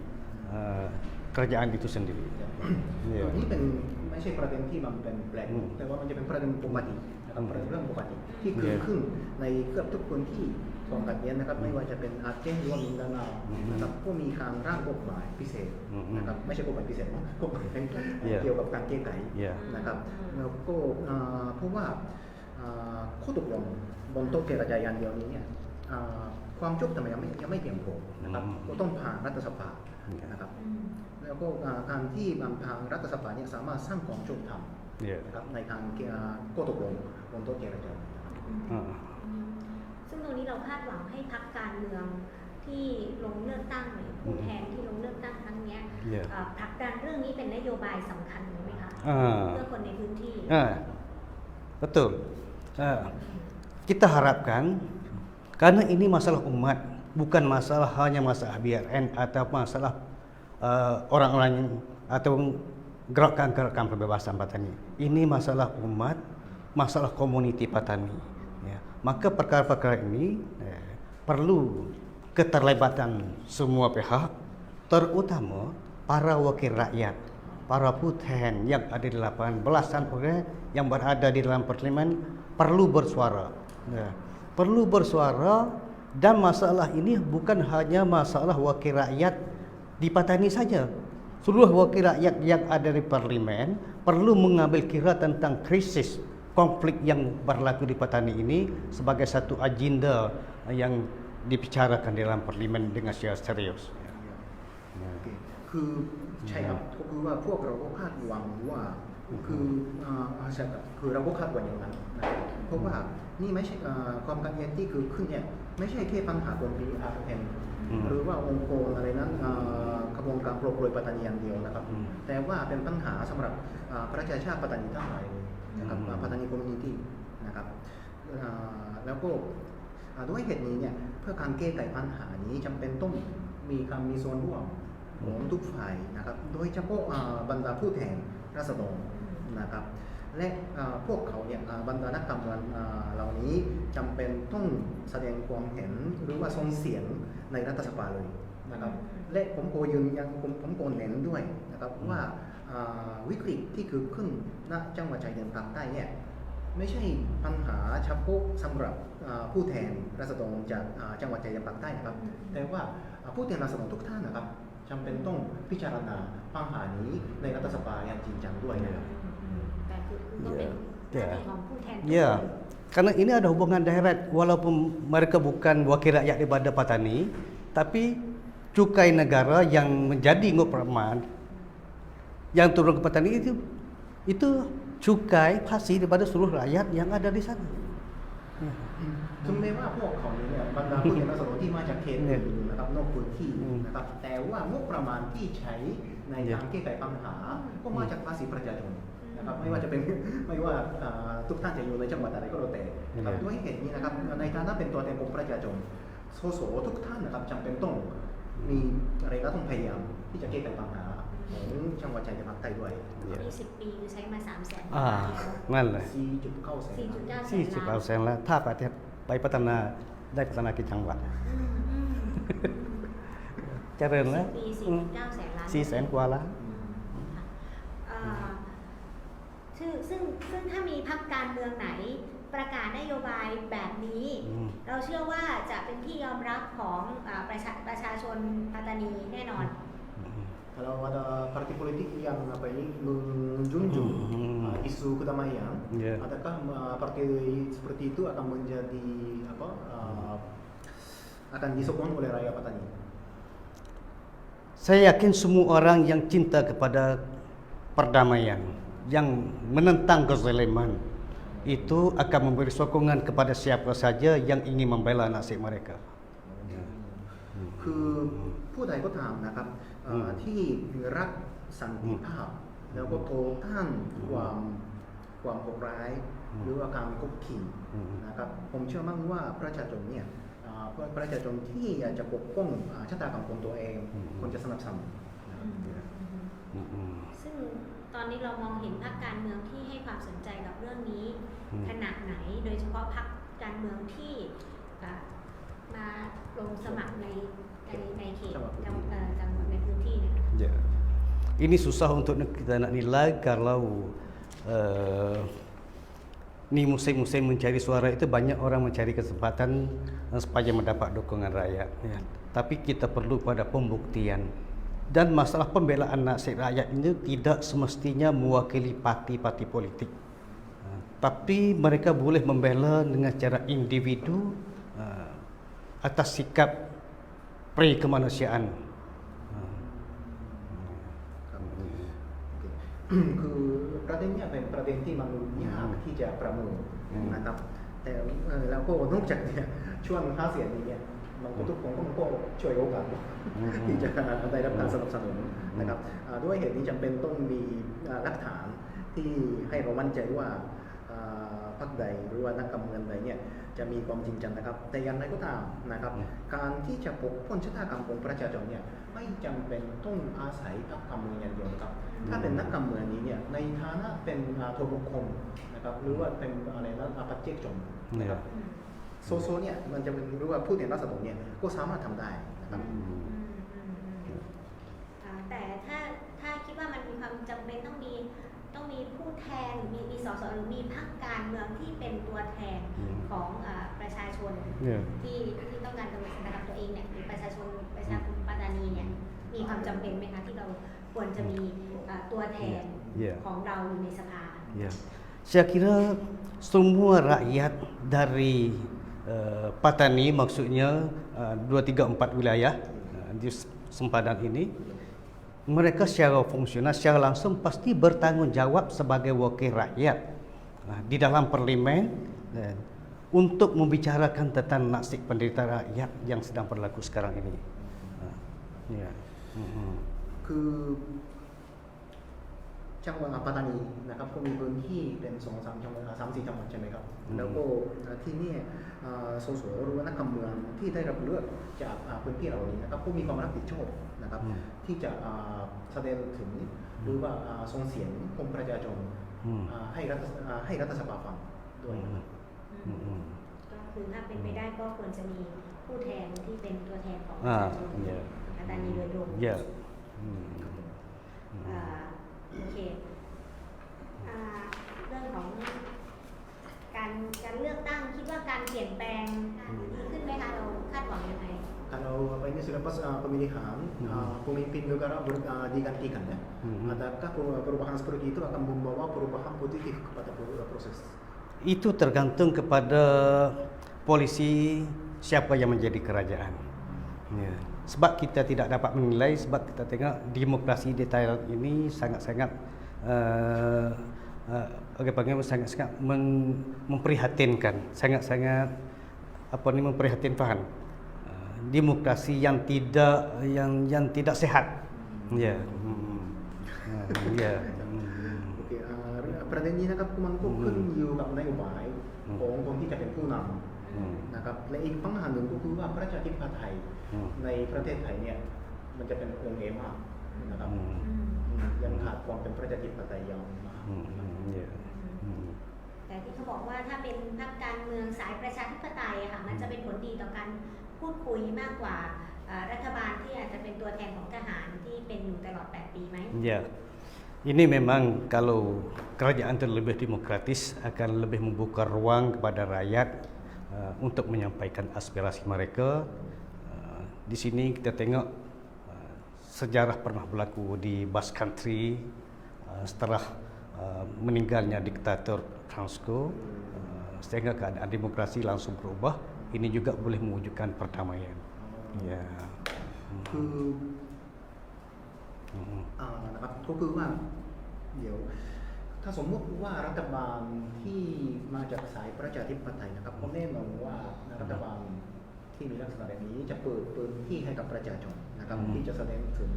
kerajaan itu sendiri. นี่เป็นไม่ใช่ประเด็นที่มันเป็นแปลกแต่ว่ามันจะเป็นประเด็นปกตินะครับประเด็นเรื่องปกติที่เกิดขึ้นในเกือบทุกพื้นที่ของขัดแย้งนะครับไม่ว่าจะเป็นอาเซียนหรือว่ามินดานานะครับก็มีการร่างกฎหมายพิเศษนะครับไม่ใช่กฎหมายพิเศษนะกฎหมายเกี่ยวกับการแก้ไขนะครับแล้วก็เพราะว่าข้อตกลงบนโต๊ะเจรจาอย่างเดียวนี้เนี่ยความจุกทำไมยังไม่เพียงพอนะครับก็ต้องผ่านรัฐสภานะครับแล้วก็การที่ทางรัฐสภาเนี่ยสามารถสร้างความชอบธรรมนะครับในทางข้อตกลงบนโต๊ะเจรจา ซึ่งตรงนี้เราคาดหวังให้พรรคการเมืองที่ลงเลือกตั้งหรือผู้แทนที่ลงเลือกตั้งครั้งเนี้ยผลักดันเรื่องนี้เป็นนโยบายสำคัญไหมคะเพื่อคนในพื้นที่ Betul. Kita harapkan karena ini masalah umat, bukan masalah hanya masalah BRN atau masalah orang-orang atau gerakan-gerakan pembebasan Patani. Ini masalah umat, masalah komuniti Patani. Ya. Maka perkara-perkara ini perlu keterlibatan semua pihak, terutama para wakil rakyat, para puten yang ada di lapangan, belasan orang yang berada di dalam parlemen perlu bersuara. Ya. Perlu bersuara dan masalah ini bukan hanya masalah wakil rakyat di Patani saja. Seluruh wakil rakyat yang ada di parlemen perlu mengambil kira tentang krisis konflik yang berlaku di Patani ini sebagai satu agenda yang dibicarakan dalam parlemen dengan secara serius. คือใช่ครับก็คือว่าพวกเราก็คาดหวังว่าใช่ครับคือเราก็คาดหวังอย่างนั้นนะครับเพราะว่านี่ไม่ใช่ความขัดแย้งที่เกิดขึ้นเนี่ยไม่ใช่แค่ปัญหาบน BRN หรือว่าองค์กรอะไรนั้นขบวนการโปรยปัตตานีอย่างเดียวนะครับแต่ว่าเป็นปัญหาสำหรับประชาชาติปัตตานีทั้งหลายเลยนะครับปัตตานีคอมมูนิตี้นะครับแล้วก็ด้วยเหตุนี้เนี่ยเพื่อการแก้ไขปัญหานี้จำเป็นต้องมีส่วนร่วมของทุกฝ่ายนะครับโดยเฉพาะบรรดาผู้แทนราษฎรนะครับและพวกเขาเนี่ยบรรดานักการเมืองเหล่านี้จำเป็นต้องแสดงความเห็นหรือว่าส่งเสียงในรัฐสภาเลยนะครับและผมโกยืนยันผมโกเน้นด้วยนะครับว่าวิกฤตที่เกิดขึ้นณจังหวัดชายแดนภาคใต้เนี่ยไม่ใช่ปัญหาเฉพาะสำหรับผู้แทนราษฎรจากจังหวัดชายแดนภาคใต้นะครับแต่ว่าผู้แทนราษฎรทุกท่านนะครับจำเป็นต้องพิจารณาปัญหานี้ในรัฐสภาอย่างจริงจังด้วยนะครับ แต่คือก็เป็นหน้าที่ของผู้แทน Ya, karena ini ada hubungan direct walaupun mereka bukan wakil rakyat daripada Patani, tapi cukai negara yang menjadi ngoperaman yang turun ke Patani itu cukai pasti daripada seluruh rakyat yang ada di sana. ถึงแม้ว่าพวกเขาเนี่ยบรรดาผู้แทนราษฎรที่มาจากเขตอื่นนะครับนอกพื้นที่นะครับแต่ว่างบประมาณที่ใช้ในการแก้ไขปัญหาก็มาจากภาษีประชาชนนะครับไม่ว่าจะเป็นไม่ว่าทุกท่านจะอยู่ในจังหวัดอะไรก็แล้วแต่นะครับด้วยเหตุนี้นะครับในฐานะเป็นตัวแทนของประชาชนสสทุกท่านนะครับจำเป็นต้องมีอะไรก็ต้องพยายามที่จะแก้ไขปัญหาของจังหวัดชายแดนภาคใต้ด้วย มี10 ปีคือใช้มา300,000 นั่นแหละ 4.9 แสน 40% แล้วถ้าประเทศไปพัฒนาได้พัฒนากี่จังหวัดเจริญแล้ว 10 ปี 4.9 แสนล้าน 400,000 กว่าล้าน ซึ่งถ้ามีพรรคการเมืองไหน ประกาศนโยบายแบบนี้ เราเชื่อว่าจะเป็นที่ยอมรับของประชาชนปัตตานีแน่นอน Kalau ada parti politik yang menjunjung isu kedamaian, adakah parti seperti itu akan menjadi akan disokong oleh rakyat Patani? Saya yakin semua orang yang cinta kepada perdamaian, yang menentang kezaliman, itu akan memberi sokongan kepada siapa saja yang ingin membela nasib mereka. คือผู้ใดก็ตามนะครับที่รักสันติภาพแล้วก็ต่อต้านความโหดร้ายหรือว่าการกดขี่นะครับผมเชื่อมั่นว่าประชาชนเนี่ยประชาชนที่อยากจะปกป้องชะตากรรมของตัวเองควรจะสนับสนุน ซึ่งตอนนี้เรามองเห็นพรรคการเมืองที่ให้ความสนใจกับเรื่องนี้ขนาดไหนโดยเฉพาะพรรคการเมืองที่มาลงสมัครในเขตจังหวัดในพื้นที่เนี่ย Ya. Ini susah untuk kita nak nilai kalau ni musim-musim mencari suara itu banyak orang mencari kesempatan supaya mendapat dukungan rakyat. Ya. Tapi kita perlu pada pembuktian. Dan masalah pembelaan nasib rakyat ini tidak semestinya mewakili parti-parti politik. Tapi mereka boleh membela dengan cara individu atas sikap pre-kemanusiaan. คือประเด็นเนี่ยเป็นประเด็นที่มันยากที่จะประเมินนะครับแต่แล้วก็นอกจากเนี่ยช่วงหาเสียงนี้เนี่ยมันก็ทุกคนก็ช่วยโอกาสที่จะได้รับการสนับสนุนนะครับด้วยเหตุนี้จำเป็นต้องมีหลักฐานที่ให้เรามั่นใจว่าพรรคใดหรือว่านักการเมืองใดเนี่ยจะมีความจริงจังนะครับแต่อย่างไรก็ตามนะครับการที่จะปกป้องชะตากรรมของประชาชนเนี่ยไม่จำเป็นต้องอาศัยพรรคการเมืองอย่างเดียวครับถ้าเป็นนักการเมืองนี้เนี่ยในฐานะเป็นตัวบุคคลนะครับหรือว่าเป็นอะไรนะปัจเจกชนนะครับโซเนี่ยมันจะเป็นหรือว่าผู้แทนราษฎรเนี่ยก็สามารถทำได้นะครับ แต่ถ้าคิดว่ามันมีความจำเป็นต้องมีผู้แทนมีสสหรือมีพรรคการเมืองที่เป็นตัวแทนของประชาชนที่ต้องการกำหนดสถานะตัวเองเนี่ยหรือประชาชนปัตตานีเนี่ยมีความจำเป็นไหมคะที่เราควรจะมีตัวแทนของเราอยู่ในสภา Saya kira semua rakyat dari Patani, maksudnya 2-3-4 wilayah di sempadan ini, mereka secara fungsional, secara langsung pasti bertanggungjawab sebagai wakil rakyat di dalam parlimen untuk membicarakan tentang nasib penderita rakyat yang sedang berlaku sekarang ini. Ya. คือจังหวัดปัตตานีนะครับก็มีพื้นที่เป็น2-3 จังหวัด3-4 จังหวัดใช่ไหมครับแล้วก็ที่นี่สสหรือว่านักการเมืองที่ได้รับเลือกจากพื้นที่เหล่านี้นะครับก็มีความรับผิดชอบนะครับที่จะแสดงถึงหรือว่าส่งเสียงของประชาชนให้รัฐสภาฟังด้วยนะครับ ก็คือถ้าเป็นไปได้ก็ควรจะมีผู้แทนที่เป็นตัวแทนของประชาชนปัตตานีโดยตรง Ya. โอเคเรื่องของการเลือกตั้งคิดว่าการเปลี่ยนแปลงดีขึ้นไหมคะเราคาดหวังยังไง Kalau ini selepas pemilihan pemimpin negara digantikan ya, adakah perubahan seperti itu akan membawa perubahan positif kepada proses? Itu tergantung kepada polisi siapa yang menjadi kerajaan. Ya. Sebab kita tidak dapat menilai, sebab kita tengok demokrasi di Thailand ini sangat-sangat sangat-sangat memprihatinkan, sangat-sangat memprihatinkan. Demokrasi yang tidak sehat. Ya. Ya. ประเด็นนี้นะครับมันก็ขึ้นอยู่กับนโยบายของคนที่จะเป็นผู้นำนะครับและอีกปัญหาหนึ่งก็คือว่าประชาธิปไตยในประเทศไทยเนี่ยมันจะเป็นองค์เอมากนะครับยังขาดความเป็นประชาธิปไตยยาวมาก แต่ที่เขาบอกว่าถ้าเป็นพรรคการเมืองสายประชาธิปไตยอะค่ะมันจะเป็นผลดีต่อการพูดคุยมากกว่ารัฐบาลที่อาจจะเป็นตัวแทนของทหารที่เป็นอยู่ตลอด8 ปีไหม Ya. Ini memang kalau kerajaan terlebih demokratis akan lebih membuka ruang kepada rakyat untuk menyampaikan aspirasi mereka. Di sini kita tengok sejarah pernah berlaku di Basque Country setelah meninggalnya diktator Franco, sehingga keadaan demokrasi langsung berubah. Ini juga boleh mewujudkan perdamaian. Ya. นะครับก็คือว่าเดี๋ยวถ้าสมมติว่ารัฐบาลที่มาจากสายประชาธิปไตยนะครับก็แน่นอนว่ารัฐบาลที่มีลักษณะแบบนี้จะเปิดพื้นที่ให้กับประชาชนนะครับที่จะแสดงถึง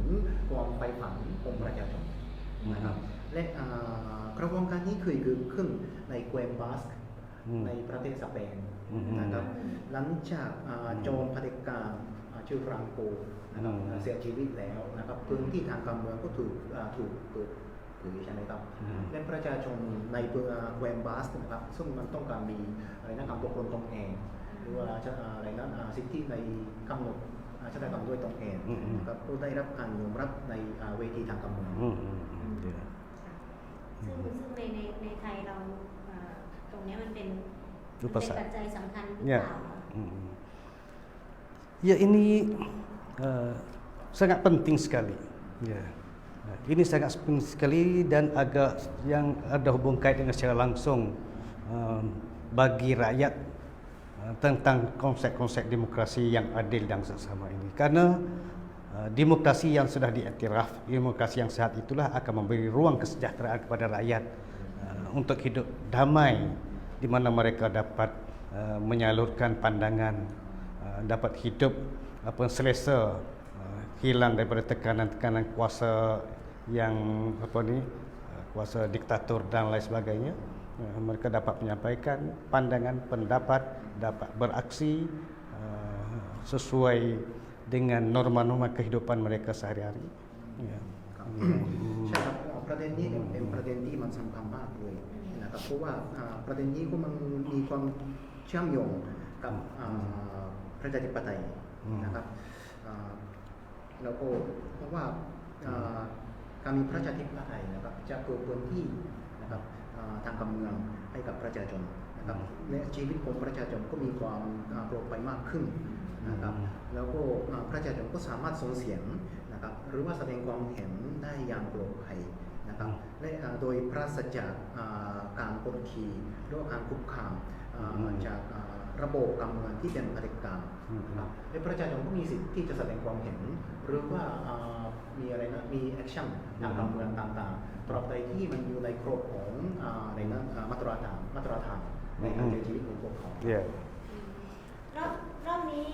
ความใฝ่ฝันของประชาชนนะครับและกระบวนการนี้เคยเกิดขึ้นในแคว้นบาสก์ในประเทศสเปนนะครับหลังจากโจรเผด็จการชื่อฟรังโกนะครับเสียชีวิตแล้วนะครับพื้นที่ทางการเมืองก็ถูกเปิดเผยใช่ไหมครับและประชาชนในแคว้นบาสก์นะครับซึ่งมันต้องการมีอะไรนะการปกครองตนเองหรือว่าอะไรนะสิทธิในกำหนดชะตากรรมด้วยตนเองนะครับก็ได้รับการยอมรับในเวทีทางการเมือง ซึ่งในไทยเราตรงนี้มันเป็น อุปสรรค ปัจจัยสำคัญหรือเป Ya, ล่าคะ ya ini sangat penting sekali. Ya, ini sangat penting sekali dan agak yang ada hubung kait dengan secara langsung bagi rakyat tentang konsep-konsep demokrasi yang adil dan seksama ini. Karena demokrasi yang sudah diiktiraf, demokrasi yang sehat itulah akan memberi ruang kesejahteraan kepada rakyat untuk hidup damai, di mana mereka dapat menyalurkan pandangan, dapat hidup selesa, hilang daripada tekanan-tekanan kuasa yang kuasa diktator dan lain sebagainya. Mereka dapat menyampaikan pandangan, pendapat, dapat beraksi sesuai dengan norma-norma kehidupan mereka sehari-hari. Ya. ใช่ครับประเด็นนี้เป็นประเด็นที่มันสำคัญมากเลยนะครับเพราะว่าประเด็นนี้ก็มันมีความเชื่อมโยงกับประชาธิปไตยนะครับแล้วก็เพราะว่าการมีประชาธิปไตยนะครับจะเปิดพื้นที่นะครับทางการเมืองให้กับประชาชนนะครับและชีวิตของประชาชนก็มีความปลอดภัยมากขึ้นนะครับแล้วก็ประชาชนก็สามารถส่งเสียงนะครับหรือว่าแสดงความเห็นได้อย่างปลอดภัยนะครับและโดยปราศจากการกดขี่หรือการคุกคามจากระบบการเมืองที่เป็นเผด็จการนะครับและประชาชนก็มีสิทธิ์ที่จะแสดงความเห็นหรือว่ามีอะไรนะมีแอคชั่นทางการเมืองต่างๆตราบใดที่มันอยู่ในกรอบของในนั้นมาตรฐานในการใช้ชีวิตของพวกเขา Ya. รอบนี้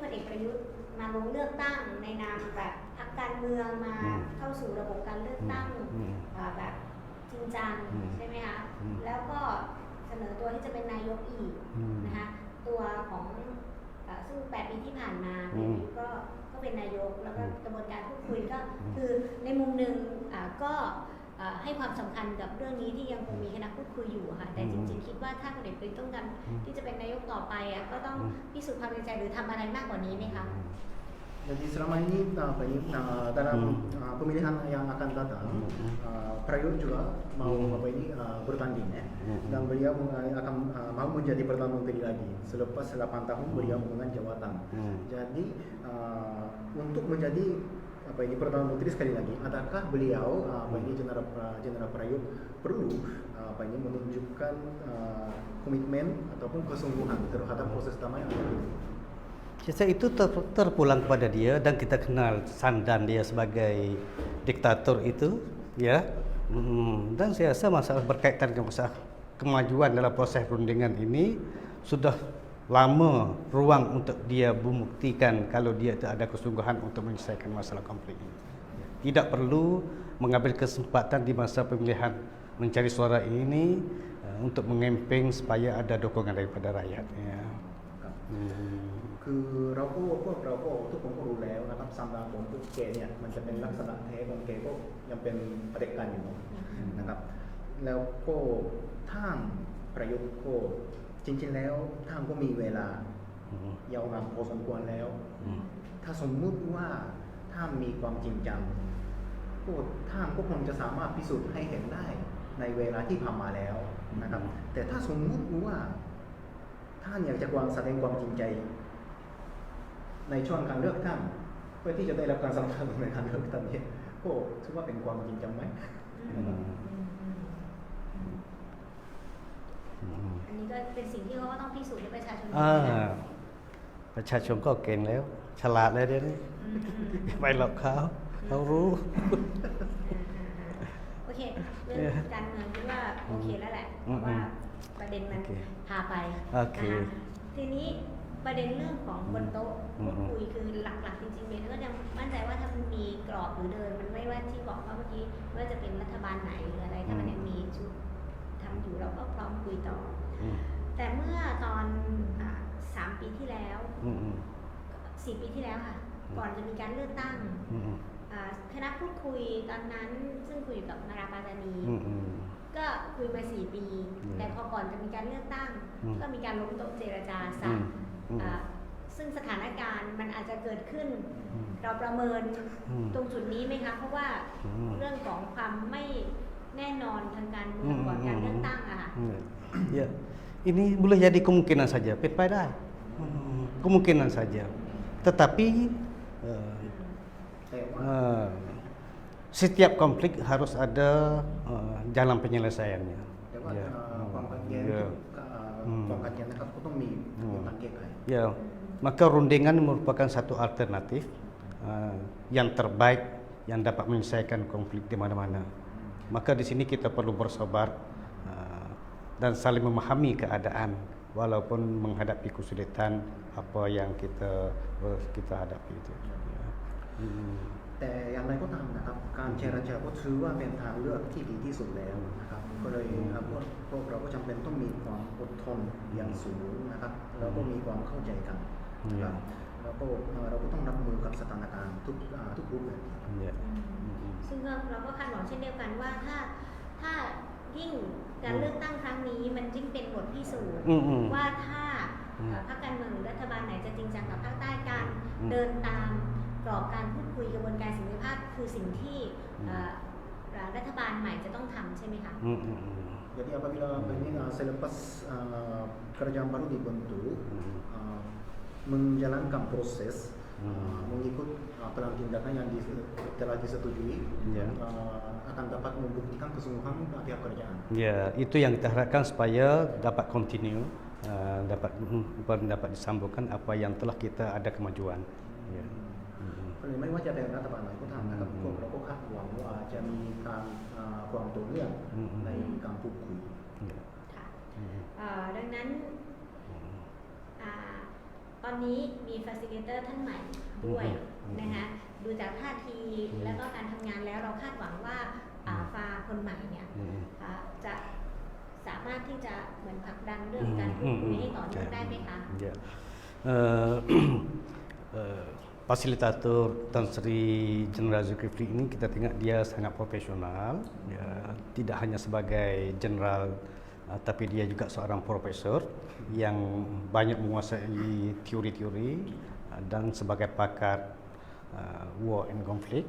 พลเอกประยุทธ์มาลงเลือกตั้งในนามแบบพรรคการเมืองมาเข้าสู่ระบบการเลือกตั้งแบบจริงจังใช่ไหมคะแล้วก็เสนอตัวที่จะเป็นนายกอีกนะคะตัวของซึ่ง8 ปีที่ผ่านมาพลเอกประยุทธ์ก็เป็นนายกแล้วก็กระบวนการพูดคุยก็คือในมุมหนึ่งก็ให้ความสำคัญกับเรื่องนี้ที่ยังคงมีคณะพูดคุยอยู่ค่ะแต่จริงๆคิดว่าถ้าพลเอกประยุทธ์ต้องการที่จะเป็นนายกต่อไปก็ต้องพิสูจน์ความเป็นใจหรือทำอะไรมากกว่านี้ไหมคะ Jadi selama ini dalam pemilihan yang akan datang, Prayut juga mau bertanding ya, dan beliau akan mau menjadi Perdana Menteri lagi selepas 8 tahun beliau memegang jabatan. Jadi untuk menjadi Perdana Menteri sekali lagi, adakah beliau Jeneral Prayut perlu menunjukkan komitmen ataupun kesungguhan terhadap proses damai yang ada? Saya itu terpulang kepada dia dan kita kenal sandan dia sebagai diktator itu, ya. Dan saya rasa masalah berkaitan dengan masalah kemajuan dalam proses perundingan ini sudah lama ruang untuk dia membuktikan kalau dia itu ada kesungguhan untuk menyelesaikan masalah konflik ini. Tidak perlu mengambil kesempatan di masa pemilihan mencari suara ini untuk mengemping supaya ada dukungan daripada rakyat. Ya. คือพวกเราก็ทุกคนก็รู้แล้วนะครับสันดานของพวกแกเนี่ยมันจะเป็นลักษณะแท้ของแกก็ยังเป็นเผด็จการอยู่นะครับแล้วก็ท่านประยุทธ์ก็จริงๆแล้วท่านก็มีเวลายาวนานพอสมควรแล้วถ้าสมมุติว่าท่านมีความจริงจัง ก็ท่านก็คงจะสามารถพิสูจน์ให้เห็นได้ในเวลาที่ผ่านมาแล้วนะครับแต่ถ้าสมมติว่าท่านอยากจะแสดงความจริงใจในช่วงการเลือกตั้งเพื่อที่จะได้รับการสนับสนุนในการเลือกตั้งนี้ก็ถือว่าเป็นความจริงจังไหมนะครับ อันนี้ก็เป็นสิ่งที่เขาก็ต้องพิสูจน์ให้ประชาชน อ่า เห็นนะ ประชาชนก็เก่งแล้ว ฉลาดแล้วเดี๋ยวนี้ ไปหลอกเขารู้ โอเคเรื่องการเมืองคิดว่าโอเคแล้วแหละเพราะว่าประเด็นมัน โอเค พาไป โอเค นะคะทีนี้ประเด็นเรื่องของบนโต๊ะ อืม พูดคุยคือหลักๆจริงๆเนี่ยก็ยังมั่นใจว่าถ้ามันมีกรอบหรือเดินมันไม่ว่าที่บอกว่าเมื่อกี้ไม่ว่าจะเป็นรัฐบาลไหนหรืออะไรถ้ามันยังมีชุดทำอยู่เราก็พร้อมคุยต่อ อืม แต่เมื่อตอน3 ปีที่แล้ว อืม 4 ปีที่แล้วค่ะ ก่อนจะมีการเลือกตั้ง อืม คณะพูดคุยตอนนั้นซึ่งคุยอยู่กับนาราปาตานี อืม ก็คุยมา4 ปี แต่พอก่อนจะมีการเลือกตั้ง อืม ก็มีการล้มโต๊ะเจรจาซะ อืม ซึ่งสถานการณ์มันอาจจะเกิดขึ้น อืม เราประเมิน อืม ตรงจุดนี้ไหมคะเพราะว่า อืม เรื่องของความไม่แน่นอนทางการเมืองก่อนการเลือกตั้งอะค่ะ Ya, ini boleh jadi kemungkinan saja,ได้ kemungkinan saja. Tetapi แต่ว่า setiap konflik harus ada jalan penyelesaiannya. แต่ว่า Ya. ความขัดแย้ง Ya. ความขัดแย้งนะครับก็ต้องมีทางแก้ไข Ya, maka rundingan merupakan satu alternatif yang terbaik yang dapat menyelesaikan konflik di mana-mana. Maka di sini kita perlu bersabar dan saling memahami keadaan walaupun menghadapi kesulitan apa yang kita hadapi itu. Ya. แต่อย่างไรก็ตามนะครับการเจรจาก็ถือว่าเป็นทางเลือกที่ดีที่สุดแล้วนะครับก็เลยพวกเราก็จำเป็นต้องมีความอดทนอย่างสูงนะครับแล้วก็มีความเข้าใจกันนะครับแล้วก็เราก็ต้องรับมือกับสถานการณ์ทุกรูปแบบ Ya. ซึ่งเราก็คาดหวังเช่นเดียวกันว่าถ้ายิ่งการเลือกตั้งครั้งนี้มันยิ่งเป็นบทพิสูจน์ว่าถ้าพรรคการเมืองหรือรัฐบาลไหนจะจริงจังกับภาคใต้การเดินตามกรอบการพูดคุยกระบวนการสันติภาพคือสิ่งที่รัฐบาลใหม่จะต้องทำใช่ไหมคะ Jadi apabila ini selepas kerajaan baru dibentuk menjalankan proses mengikut plan tindakan yang telah disetujui akan dapat membuktikan kesungguhan pihak kerajaan. Ya, itu yang kita harapkan supaya dapat continue, dapat disambungkan apa yang telah kita ada kemajuan. Ya. ก็เลยไม่ว่าจะเป็นรัฐบาลไหนก็ตามนะครับพวกเราก็คาดหวังว่าจะมีการความต่อเนื่องในการพูดคุย Ya. ค่ะดังนั้นตอนนี้มี facilitator ท่านใหม่ด้วยนะคะดูจากท่าทีแล้วก็การทำงานแล้วเราคาดหวังว่าฟาคนใหม่เนี่ยจะสามารถที่จะเหมือนผลักดันเรื่องการพูดคุยให้ต่อเนื่องได้ไหมคะ Ya. Fasilitator Tan Sri Jeneral Zulkifli ini kita tengok dia sangat profesional, ya, tidak hanya sebagai jeneral tapi dia juga seorang profesor yang banyak menguasai teori-teori dan sebagai pakar war and conflict.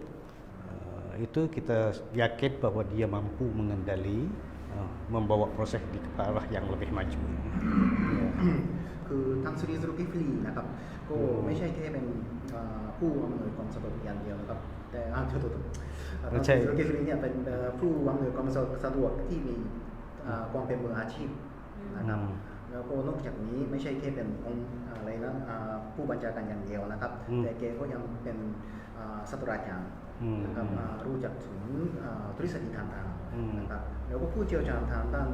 Itu kita yakin bahwa dia mampu mengendali, membawa proses di ke arah yang lebih maju. Ya. คือทางสุริยสุกิฟลีนะครับก็ไม่ใช่แค่เป็นผู้อำนวยความสะดวกอย่างเดียวนะครับแต่ทางสุริยสุกิฟลีเนี่ยเป็นผู้อำนวยความสะดวกที่มีความเป็นมืออาชีพนะครับแล้วก็นอกจากนี้ไม่ใช่แค่เป็นอะไรนะผู้บัญชาการอย่างเดียวนะครับแต่แกก็ยังเป็นศาสตราจารย์นะครับรู้จักถึงทฤษฎีต่างๆนะครับแล้วก็ผู้เชี่ยวชาญทางด้าน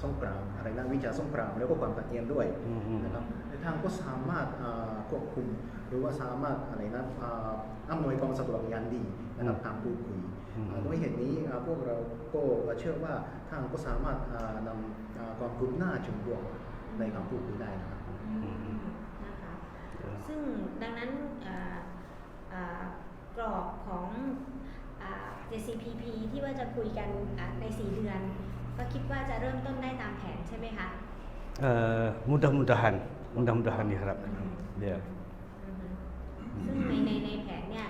สงครามอะไรนะวิชาสงครามแล้วก็ความขัดแย้งด้วยนะครับในทางก็สามารถควบคุมหรือว่าสามารถอะไรนะอำนวยความสะดวกอย่างดีนะครับทางพูดคุยด้วยเหตุนี้พวกเราก็เชื่อว่าทางก็สามารถนำความคืบหน้าเชิงบวกในการพูดคุยได้นะครับ นะคะซึ่งดังนั้นกรอบของ JCPP ที่ว่าจะคุยกันใน4 เดือนก็คิดว่าจะเริ่มต้นได้ตามแผนใช่ไหมคะ mudah-mudahan diharapkan. Ya. ซึ่งในแผนเนี่ย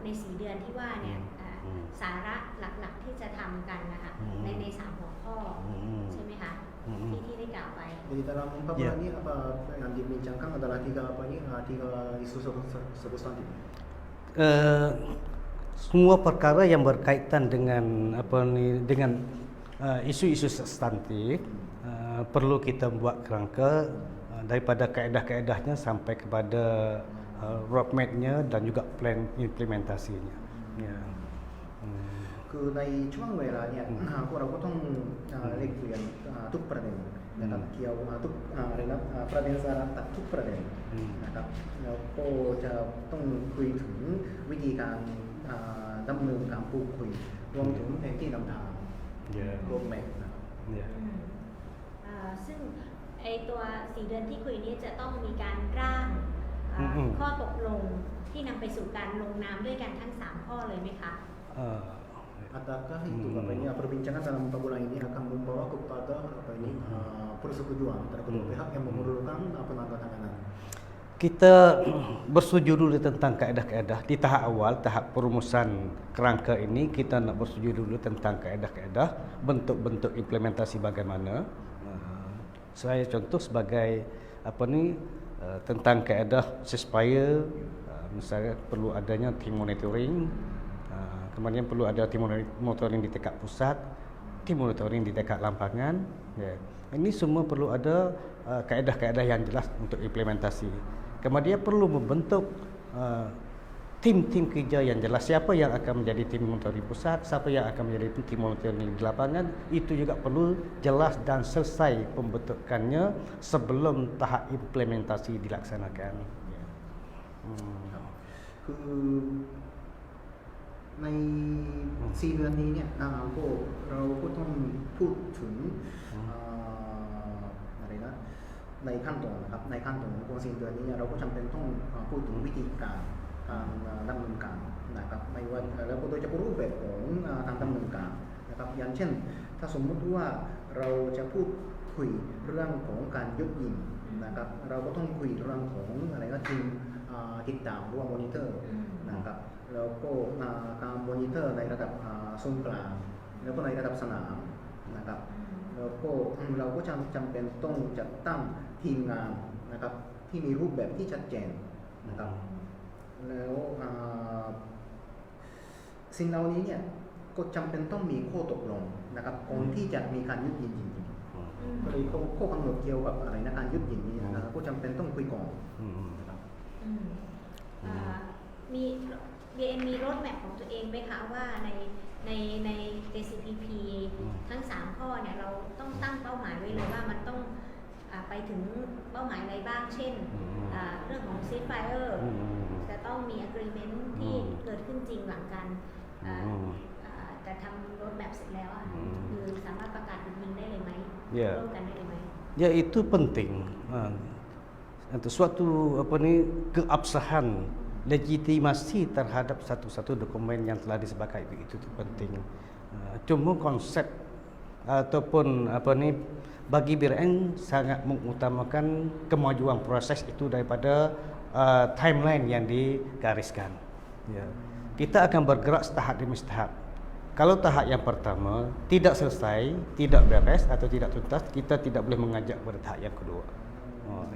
ใน4 เดือนที่ว่าเนี่ย สาระหลักๆที่จะทำกันนะคะใน3หัวข้อใช่ไหมคะที่ได้กล่าวไป Jadi dalam paparan ini apa yang dibincangkan adalah tiga isu substantif. Semua perkara yang berkaitan dengan isu-isu substantif perlu kita buat kerangka daripada kaedah-kaedahnya sampai kepada roadmap-nya dan juga plan implementasinya. Ya. คือในช่วงเวลาเนี่ยพวกเราก็ต้องเรียกเรียนทุกประเด็นนะครับเกี่ยวทุกอะไรนะประเด็นสาระทุกประเด็นนะครับแล้วก็จะต้องคุยถึงวิธีการดำเนินการพูดคุยรวมถึงแผนที่นำทางโรดแมพนะครับ ซึ่งไอตัว4 เดือนที่คุยนี้จะต้องมีการร่างข้อตกลงที่นำไปสู่การลงนามด้วยกันทั้ง3ข้อเลยไหมคะ Adakah itu perbincangan dalam 4 bulan ini akan membawa kepada persetujuan antara kedua pihak yang memerlukan penandatanganan? Kita bersetuju dulu tentang kaedah-kaedah di tahap awal, tahap perumusan kerangka ini kita nak bersetuju dulu tentang kaedah-kaedah, bentuk-bentuk implementasi bagaimana. Saya contoh sebagai tentang kaedah ceasefire, misalnya perlu adanya team monitoring. Kemudian perlu ada tim monitoring di tingkat pusat, tim monitoring di tingkat lapangan. Ya. Ini semua perlu ada kaedah-kaedah yang jelas untuk implementasi. Kemudian perlu membentuk tim-tim kerja yang jelas. Siapa yang akan menjadi tim monitoring pusat, siapa yang akan menjadi tim monitoring di lapangan. Itu juga perlu jelas dan selesai pembentukannya sebelum tahap implementasi dilaksanakan. Ya. ใน4 เดือนนี้เนี่ยเราก็ต้องพูดถึงอะไรนะในขั้นตอนนะครับในขั้นตอนของ4 เดือนนี้เราก็จำเป็นต้องพูดถึงวิธีการดำเนินการนะครับไม่ว่าแล้วก็โดยเฉพาะรูปแบบของทางดำเนินการนะครับอย่างเช่นถ้าสมมุติว่าเราจะพูดคุยเรื่องของการยุดยิงนะครับเราก็ต้องคุยเรื่องของอะไรนะทีมติดตามหรือว่ามอนิเตอร์นะครับแล้วก็การมอนิเตอร์ในระดับศูนย์กลางแล้วก็ในระดับสนามนะครับแล้วก็เราก็จำเป็นต้องจัดตั้งทีมงานนะครับที่มีรูปแบบที่ชัดเจนนะครับแล้วสิ่งเหล่านี้เนี่ยก็จำเป็นต้องมีข้อตกลงนะครับก่อนที่จะมีการยุติจริงๆก็เลยข้อกำหนดเกี่ยวกับอะไรนะการยุตินี้นะครับก็จำเป็นต้องคุยก่อนนะครับมี BN มีโรดแมพของตัวเองไหมคะว่าใน JCPP ทั้ง3ข้อเนี่ยเราต้องตั้งเป้าหมายไว้เลยว่ามันต้องไปถึงเป้าหมายอะไรบ้างเช่นเรื่องของ ceasefire จะต้องมี agreement ที่เกิดขึ้นจริงหลังการจะทำโรดแมพเสร็จแล้วคือสามารถประกาศหยุดยิงได้เลยไหมร่วมกันได้เลยไหม Ya itu penting. Suatu keabsahan legitimasi terhadap satu-satu dokumen yang telah disepakati itu penting. Cuma konsep ataupun bagi BRN sangat mengutamakan kemajuan proses itu daripada timeline yang digariskan. Ya. Kita akan bergerak setahap demi setahap. Kalau tahap yang pertama tidak selesai, tidak beres atau tidak tuntas, kita tidak boleh mengajak pada tahap yang kedua.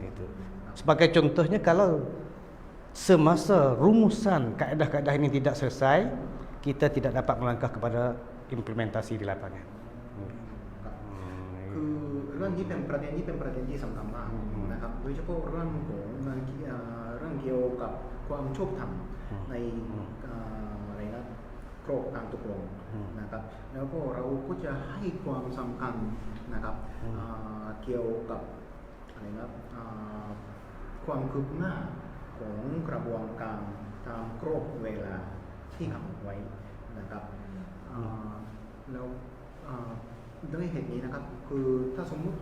Itu. Sebagai contohnya, kalau semasa rumusan kaedah-kaedah ini tidak selesai, kita tidak dapat melangkah kepada implementasi di lapangan. คือเรื่องนี้เป็นประเด็นที่สำคัญมากนะครับโดยเฉพาะเรื่องของเรื่องเกี่ยวกับความชอบธรรมในอะไรนะกรอบการตกลงนะครับแล้วก็เราก็จะให้ความสำคัญนะครับเกี่ยวกับอะไรนะความคืบหน้าของกระบวนการตามกรอบเวลาที่กำหนดไว้นะครับแล้วด้วยเหตุนี้นะครับคือถ้าสมมุติ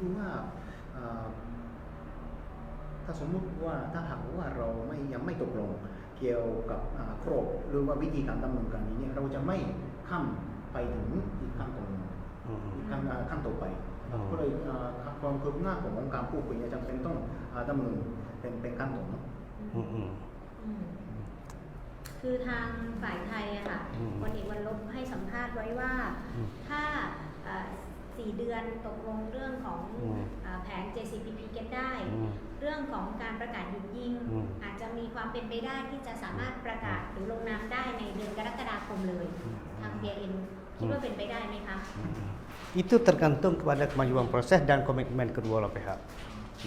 ว่าถ้าหากว่าเรายังไม่ตกลงเกี่ยวกับกรอบหรือว่าวิธีการดำเนินการนี้เนี่ยเราจะไม่ข้ามไปถึงอีกขั้นตอนขั้นต่อไปก็เลยความคืบหน้าของการพูดคุยจำเป็นต้องดำเนินเป็นขั้นตอน คือทางฝ่ายไทยอะค่ะพลเอกวรรลบให้สัมภาษณ์ไว้ว่าถ้า4 เดือนตกลงเรื่องของแผน JCPP กันได้ เรื่องของการประกาศหยุดยิงอาจจะมีความเป็นไปได้ที่จะสามารถประกาศหรือลงนามได้ในเดือนกรกฎาคมเลยทาง PRN คิดว่าเป็นไปได้ไหมคะ Itu tergantung kepada kemajuan proses dan komitmen kedua belah pihak.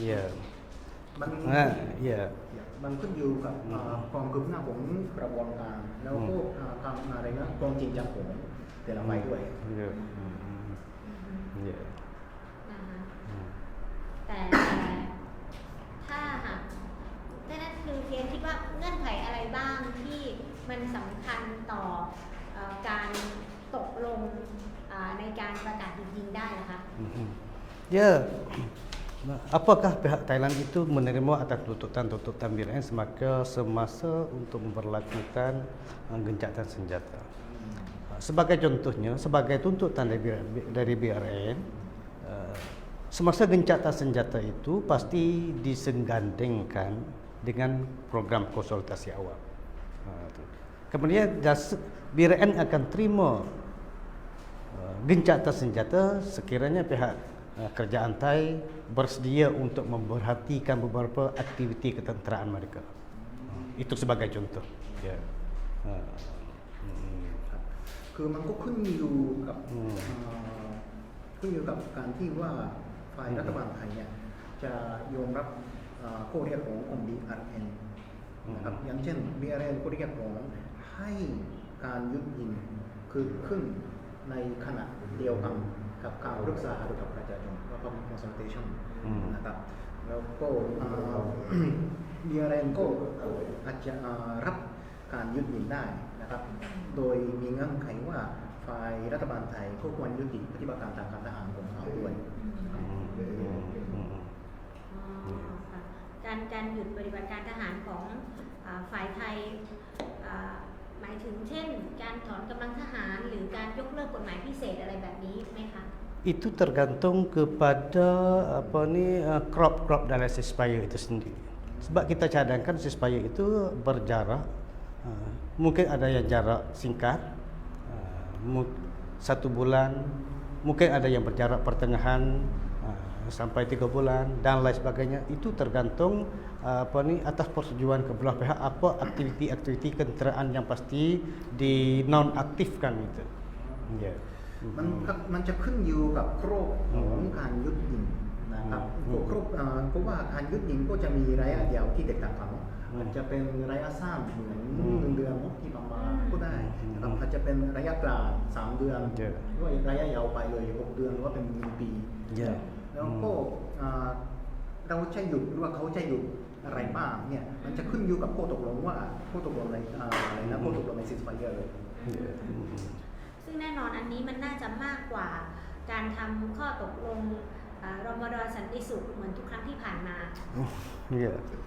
Ya. มัน Ya. มันขึ้นอยู่กับความคืบหน้าของกระบวนการแล้วก็ทางอะไรนะความจริงจังของแต่ละฝ่ายด้วย Ya. Ya. นะคะแต่ถ้าหากนั่นคือเพียงคิดว่าเงื่อนไขอะไรบ้างที่มันสำคัญต่อการตกลงในการประกาศหยุดยิงได้นะคะ Ya. Apakah pihak Thailand itu menerima atas tuntutan BRN semasa untuk memperlakukan gencatan senjata? Sebagai contohnya, sebagai tuntutan dari BRN, semasa gencatan senjata itu pasti disenggandengkan dengan program konsultasi awal. Kemudian BRN akan terima gencatan senjata sekiranya pihak kerajaan Thai bersedia untuk memperhatikan beberapa aktiviti ketenteraan mereka. Itu sebagai contoh. Ya. คือมันก็ขึ้นอยู่กับการที่ว่าฝ่ายรัฐบาลไทยเนี่ยจะยอมรับข้อเรียกร้องของ BRN นะครับอย่างเช่น BRN ก็เรียกร้องให้การยุดยิงคือขึ้นในขณะเดียวกันกับการปรึกษาหารือกับประชาชนว่า public consultation นะครับแล้วก็BRN ก็อาจจะรับการยุดยิงได้นะครับโดยมีเงื่อนไขว่าฝ่ายรัฐบาลไทยก็ควรยุติปฏิบัติการทางการทหารของเขาด้วย การหยุดปฏิบัติการทหารของฝ่ายไทยหมายถึงเช่นการถอนกำลังทหารหรือการยกเลิกกฎหมายพิเศษอะไรแบบนี้ไหมคะ Itu tergantung kepada crop dalam ceasefire itu sendiri. Sebab kita cadangkan ceasefire itu berjarak, mungkin ada yang jarak singkat, 1 bulan, mungkin ada yang berjarak pertengahan sampai 3 bulan dan lain sebagainya. Itu tergantung atas persetujuan kedua pihak apa aktiviti kenderaan yang pasti dinonaktifkan itu. Ya. มันจะขึ้นอยู่กับครบของการยุดยิงนะครับครบเพราะว่าการยุดยิงก็จะมีระยะยาวที่แตกต่างกันอาจจะเป็นระยะสั้นเหมือน1 เดือนที่ประมาณก็ได้นะครับอาจจะเป็นระยะกลาง3 เดือนหรือว่าระยะยาวไปเลย6 เดือนหรือว่าเป็น1 ปีแล้วก็เราจะหยุดหรือว่าเขาจะหยุดอะไรบ้างเนี่ยมันจะขึ้นอยู่กับข้อตกลงว่าข้อตกลงในอะไรนะข้อตกลงในซีสไฟเออร์เลยซึ่งแน่นอนอันนี้มันน่าจะมากกว่าการทำข้อตกลงรมฎอนสันติสุขเหมือนทุกครั้งที่ผ่านมา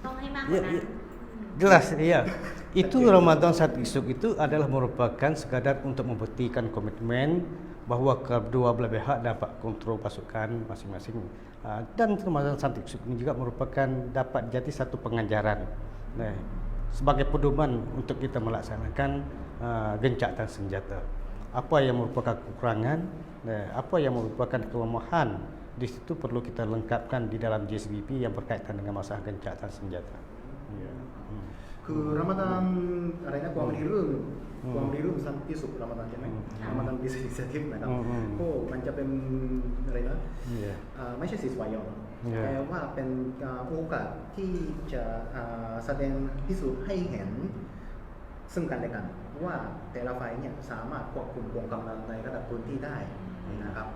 ต้องให้มากกว่านั้น Jelas, ya. Itu Ramadan Santi Suq itu adalah merupakan sekadar untuk membuktikan komitmen bahwa kedua belah pihak dapat kontrol pasukan masing-masing. Dan Ramadan Santi Suq ini juga merupakan dapat jadi satu pengajaran sebagai pedoman untuk kita melaksanakan gencatan senjata. Apa yang merupakan kekurangan, apa yang merupakan kelemahan, di situ perlu kita lengkapkan di dalam JCPP yang berkaitan dengan masalah gencatan senjata. Ya. คือรอมฎอนอะไรนะความริเริ่มสันติสุขรอมฎอนใช่ไหมรอมฎอนดิสอินิเชทีฟนะครับก็มันจะเป็นอะไรนะไม่ใช่ซีสไฟยอร์แต่ว่าเป็นโอกาสที่จะแสดงพิสูจน์ให้เห็นซึ่งกันและกันว่าแต่ละฝ่ายเนี่ยสามารถควบคุมกองกำลังในระดับพื้นที่ได้นะครับ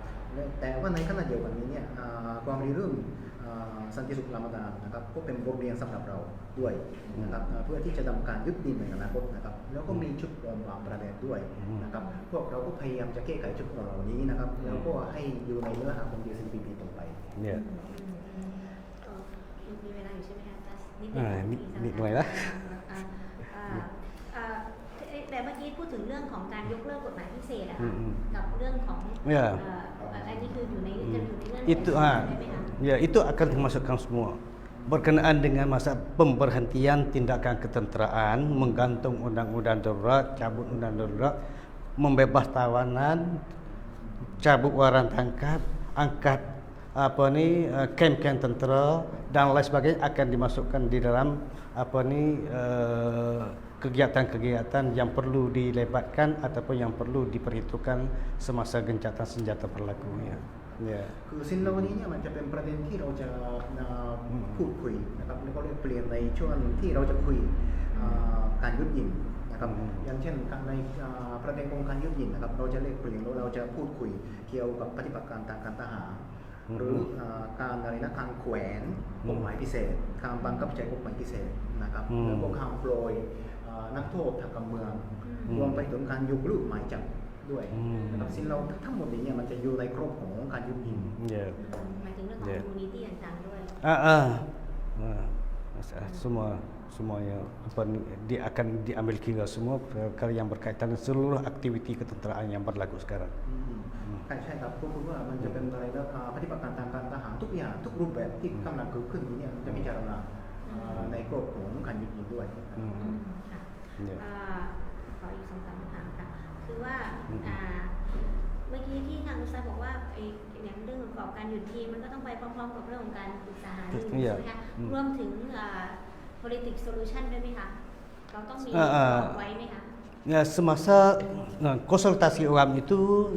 แต่ว่าในขณะเดียวกันนี้เนี่ยความริเริ่มสันติสุขรอมฎอนนะครับก็เป็นบทเรียนสำหรับเราด้วยนะครับเพื่อที่จะทำการยุติในอนาคตนะครับแล้วก็มีจุดอ่อนบางประเด็นด้วยนะครับพวกเราก็พยายามจะแก้ไขจุดอ่อนเหล่านี้นะครับแล้วก็ให้อยู่ในเนื้อหาของ JCPP ต่อไปเนี่ยมีเวลาอยู่ใช่ไหมคะนิดหน่อยนะแต่เมื่อกี้พูดถึงเรื่องของการยกเลิกกฎหมายพิเศษอะค่ะกับเรื่องของอันนี้คืออยู่ในเงื่อนไข itu itu akan dimasukkan semua berkenaan dengan masa pemberhentian tindakan ketenteraan, menggantung undang-undang darurat, cabut undang darurat, membebas tawanan, cabut waran tangkap, angkat kem-kem tentera dan lain sebagainya akan dimasukkan di dalam kegiatan-kegiatan yang perlu dilebatkan ataupun yang perlu diperhitungkan semasa gencatan senjata berlaku. Ya. คือสิ่งเหล่านี้เนี่ยมันจะเป็นประเด็นที่เราจะพูดคุยนะครับแล้วก็เรียกเปลี่ยนในช่วงที่เราจะคุยการยุดยิงนะครับอย่างเช่นในประเด็นของการยุดยิงนะครับเราจะเรียกเปลี่ยนเราจะพูดคุยเกี่ยวกับปฏิบัติการทางการทหารหรือการการแขวนกฎหมายพิเศษการบังคับใช้กฎหมายพิเศษนะครับแล้วก็การปล่อยนักโทษทางการเมืองรวมไปถึงการยกเลิกหมายจับด้วยนะครับสิ่งเราทั้งหมดนี้เนี่ยมันจะอยู่ในครอบของการยุดยิง หมายถึงเรื่องของ immunity ต่างๆด้วย semuanya akan diambil kira semua perkara yang berkaitan dengan seluruh aktiviti ketenteraan yang berlaku sekarang. ใช่ครับก็คือว่ามันจะเป็นอะไรนะปฏิบัติการทางการทหารทุกอย่างทุกรูปแบบที่กำลังเกิดขึ้นนี้เนี่ยจะพิจารณาในกรอบของการยุดยิงด้วย ขออีก2-3คำถามค่ะคือว่าเมื่อกี้ที่ทางอุตสาหบอกว่าอย่างเรื่องของการหยุดยิงมันก็ต้องไปพร้อมๆกับเรื่องของการปรึกษาหารือใช่ไหมคะรวมถึงpolitical solution ด้วยไหมคะเราต้องมีไว้ไหมคะ Ya, semasa konsultasi awam itu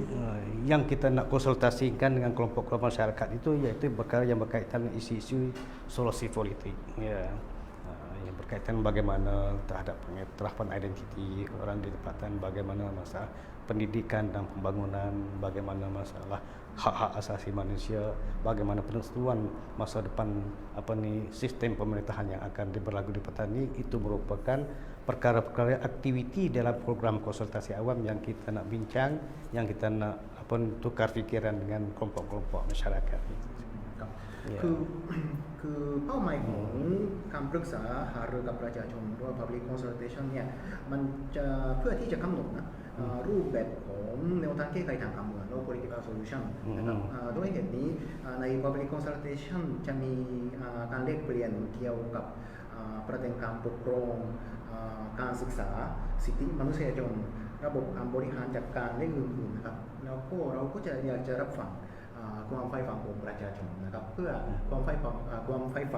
yang kita nak konsultasikan dengan kelompok-kelompok masyarakat itu iaitu perkara yang berkaitan dengan isu-isu solusi politik. Ya. Yang berkaitan bagaimana terhadap pengetarapan identiti orang di tempatan, bagaimana masalah pendidikan dan pembangunan, bagaimana masalah hak-hak asasi manusia, bagaimana penentuan masa depan sistem pemerintahan yang akan berlaku di petani, itu merupakan perkara-perkara aktiviti dalam program konsultasi awam yang kita nak bincang, yang kita nak tukar fikiran dengan kelompok-kelompok masyarakat. คือเป้าหมายของการปรึกษาหารือกับประชาชนหรือว่า public consultation เนี่ยมันจะเพื่อที่จะกำหนดรูปแบบของแนวทางแก้ไขทางการเมืองหรือ political solution นะครับด้วยเหตุนี้ใน public consultation จะมีการแลกเปลี่ยนเกี่ยวกับประเด็นการปกครองการศึกษาสิทธิมนุษยชนระบบการบริหารจัดการและอื่นๆนะครับแล้วก็เราก็จะอยากจะรับฟังความใฝ่ฝันของประชาชนนะครับเพื่อความใฝ่ฝั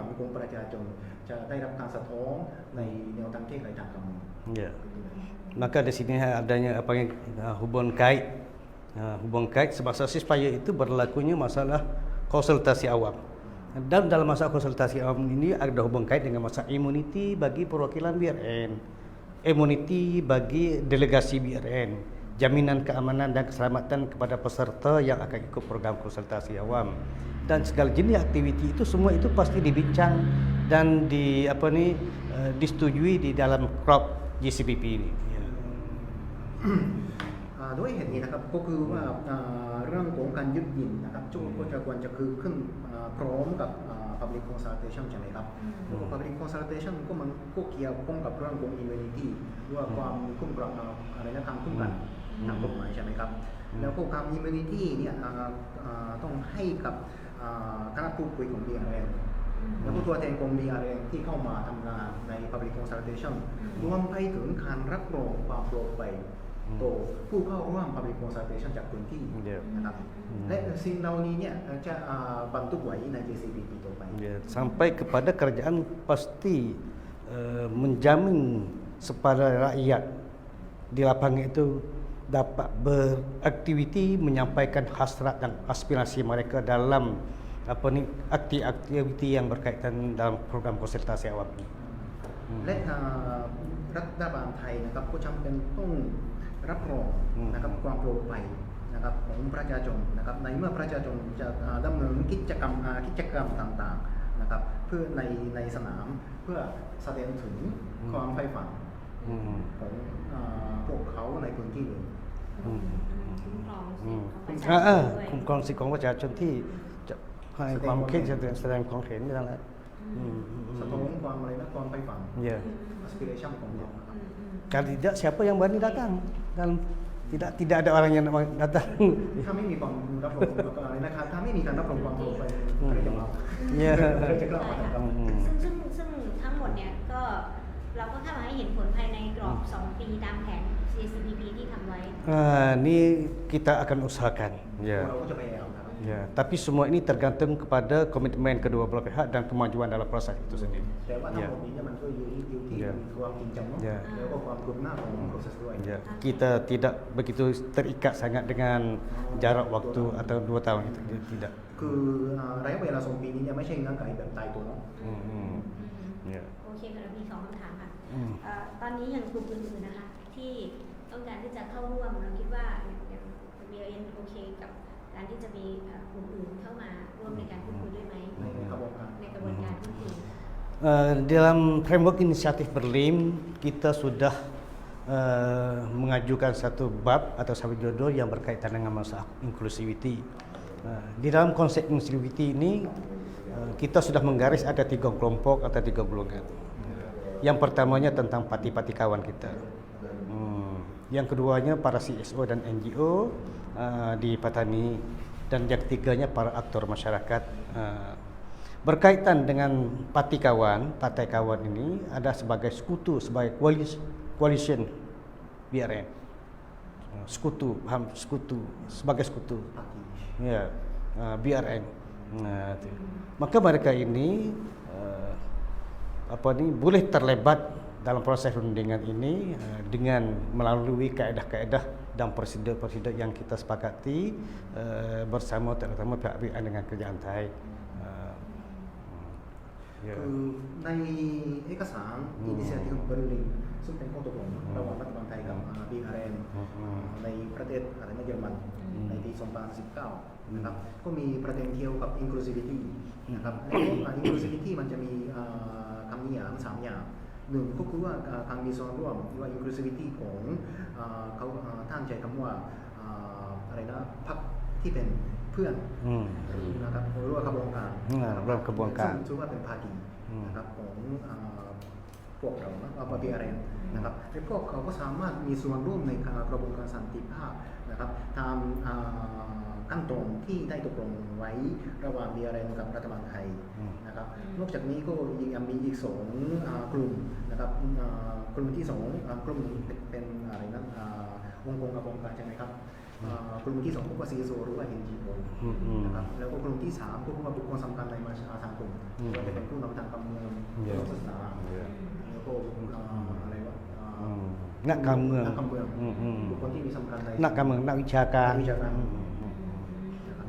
นของประชาชนจะได้รับการสะท้อนในแนวทางแก้ไขทางการเมือง Ya. Maka di sini adanya hubungan kait semasa ceasefire itu berlakunya masalah konsultasi awam. Dan dalam masa konsultasi awam ini ada hubungan kait dengan masa immunity bagi perwakilan BRN, immunity bagi delegasi BRN, jaminan keamanan dan keselamatan kepada peserta yang akan ikut program konsultasi awam, dan segala jenis aktiviti itu semua itu pasti dibincang dan disetujui di dalam crop GCPP ini. ด้วยเหตุนี้นะครับก็คือว่าเรื่องของการยึดยิงนะครับก็จะควรจะคือขึ้นพร้อมกับ public consultation ใช่ไหมครับแล้วก็ public consultation ก็มันก็เกี่ยวข้องกับเรื่องของ immunity หรือว่าความคุ้มครองอะไรนะทางคุ้มกันทางกฎหมายใช่ไหมครับแล้วก็การ immunity เนี่ยต้องให้กับคณะผู้คุยของ BRN แล้วก็ตัวแทนของ BRN ที่เข้ามาทำงานใน public consultation รวมไปถึงการรับรองความปลอดภัยต่อผู้เข้าร่วม public consultation จากพื้นที่นะครับและสิ่งเหล่านี้เนี่ยจะบันทึกไว้ใน JCPP ต่อไป sampai kepada kerajaan pasti menjamin supaya rakyat di lapangan itu dapat beraktiviti menyampaikan hasrat dan aspirasi mereka dalam aktiviti yang berkaitan dalam program konsultasi awam ini. และรัฐบาลไทยนะครับก็จำเป็นต้องรับรองนะครับความปลอดภัยนะครับของประชาชนนะครับในเมื่อประชาชนจะดำเนินกิจกรรมต่างๆนะครับเพื่อในสนามเพื่อแสดงถึงความใฝ่ฝันของพวกเขาในพื้นที่นี้คุ้มครองสิทธิของประชาชนที่จะให้ความคิดแสดงความเห็นนั่นแหละสะท้อนความอะไรนะความใฝ่ฝัน aspiration ของเรา Kalau tidak siapa yang berani datang dalam tidak ada orang yang datang. ถ้าไม่มีความรับรองอะไรนะครับถ้าไม่มีการรับรองความปลอดภัยใครจะมา Ya. ใครจะกล้ามาทำ ซึ่งทั้งหมดเนี่ยก็เราก็คาดหวังให้เห็นผลภายในกรอบ 2 ปีตามแผน CSCPP ที่ทำไว้ Ini kita akan usahakan. เรา Ya. ก็จะพยายามครับ Ya. Tapi semua ini tergantung kepada komitmen kedua belah pihak dan kemajuan dalam proses itu sendiri. แต่ว่าทั้ง Ya. หมดนี้เนี่ยมันก็อยู่ที่ Ya. ความจริงจังเนาะ Ya. แล้วก็ความคืบหน้าของ proses ด้วย Ya. Kita tidak begitu terikat sangat dengan jarak waktu atau 2 tahun itu. Tidak. คือระยะเวลา2 ปีนี้เนี่ยไม่ใช่เงื่อนไขแบบตายตัวเนาะ Ya. โอเคค่ะมี2คำถามค่ะ อืม ตอนนี้อย่างกลุ่มอื่นๆนะคะที่ต้องการที่จะเข้าร่วมเราคิดว่าอย่าง BRN โอเคกับการที่จะมีกลุ่มอื่นเข้ามาร่วมในการพูดคุยด้วยไหม ในกระบวนการ ในกระบวนการพูดคุย Dalam framework inisiatif Berlin kita sudah mengajukan satu bab atau satu judul yang berkaitan dengan masalah inclusivity. Di dalam konsep inclusivity ini kita sudah menggaris ada 3 kelompok atau 3 golongan. Yang pertamanya tentang parti-parti kawan kita. Yang keduanya para CSO dan NGO di Patani, dan yang ketiganya para aktor masyarakat. Berkaitan dengan parti kawan, partai kawan ini ada sebagai sekutu, sebagai coalition BRN. Sekutu, paham sekutu, sebagai sekutu. Ya, BRN. Itu. Maka mereka ini boleh terlibat dalam proses rundingan ini dengan melalui kaedah-kaedah dan prosedur-prosedur yang kita sepakati bersama terutama pihak BRN dengan kerjaan Thai. คือในเอกสารอินิเชียทีฟของเบอร์ลินซึ่งเป็นข้อตกลงระหว่างรัฐบาลไทยกับ BRN ในประเทศอะไรนะเยอรมันในปี 2019 นะครับก็มีประเด็นเกี่ยวกับ inclusivity นะครับแล้วก็ inclusivity มันจะมีคำนิยาม3 อย่างหนึ่งก็คือว่าการมีส่วนร่วมหรือว่า inclusivity ของเขาท่านใช้คำว่าอะไรนะพรรคที่เป็นเพื่อนนะครับหรือว่ากระบวนการ ร่วมกระบวนการ ซึ่งถือว่าเป็นพาร์ตี้นะครับของพวกเราBRN นะครับแล้วก็เขาก็สามารถมีส่วนร่วมในกระบวนการสันติภาพนะครับตามขั้นตอนที่ได้ตกลงไว้ระหว่าง BRN กับรัฐบาลไทยนะครับนอกจากนี้ก็ยังมีอีก2 กลุ่มนะครับกลุ่มที่ 2 กลุ่มเป็นอะไรนั้นองค์กรกระบวนการใช่ไหมครับกลุ่มที่ 2 ก็คือ CSO หรือว่า NGO นะครับแล้วก็กลุ่มที่ 3 ก็คือว่าบุคคลสำคัญในสังคมว่าจะเป็นผู้นำทางการเมืองผู้นำศาสนาแล้วก็อะไรวะ นักการเมือง บุคคลที่มีสำคัญใน นักการเมืองนักวิชาการ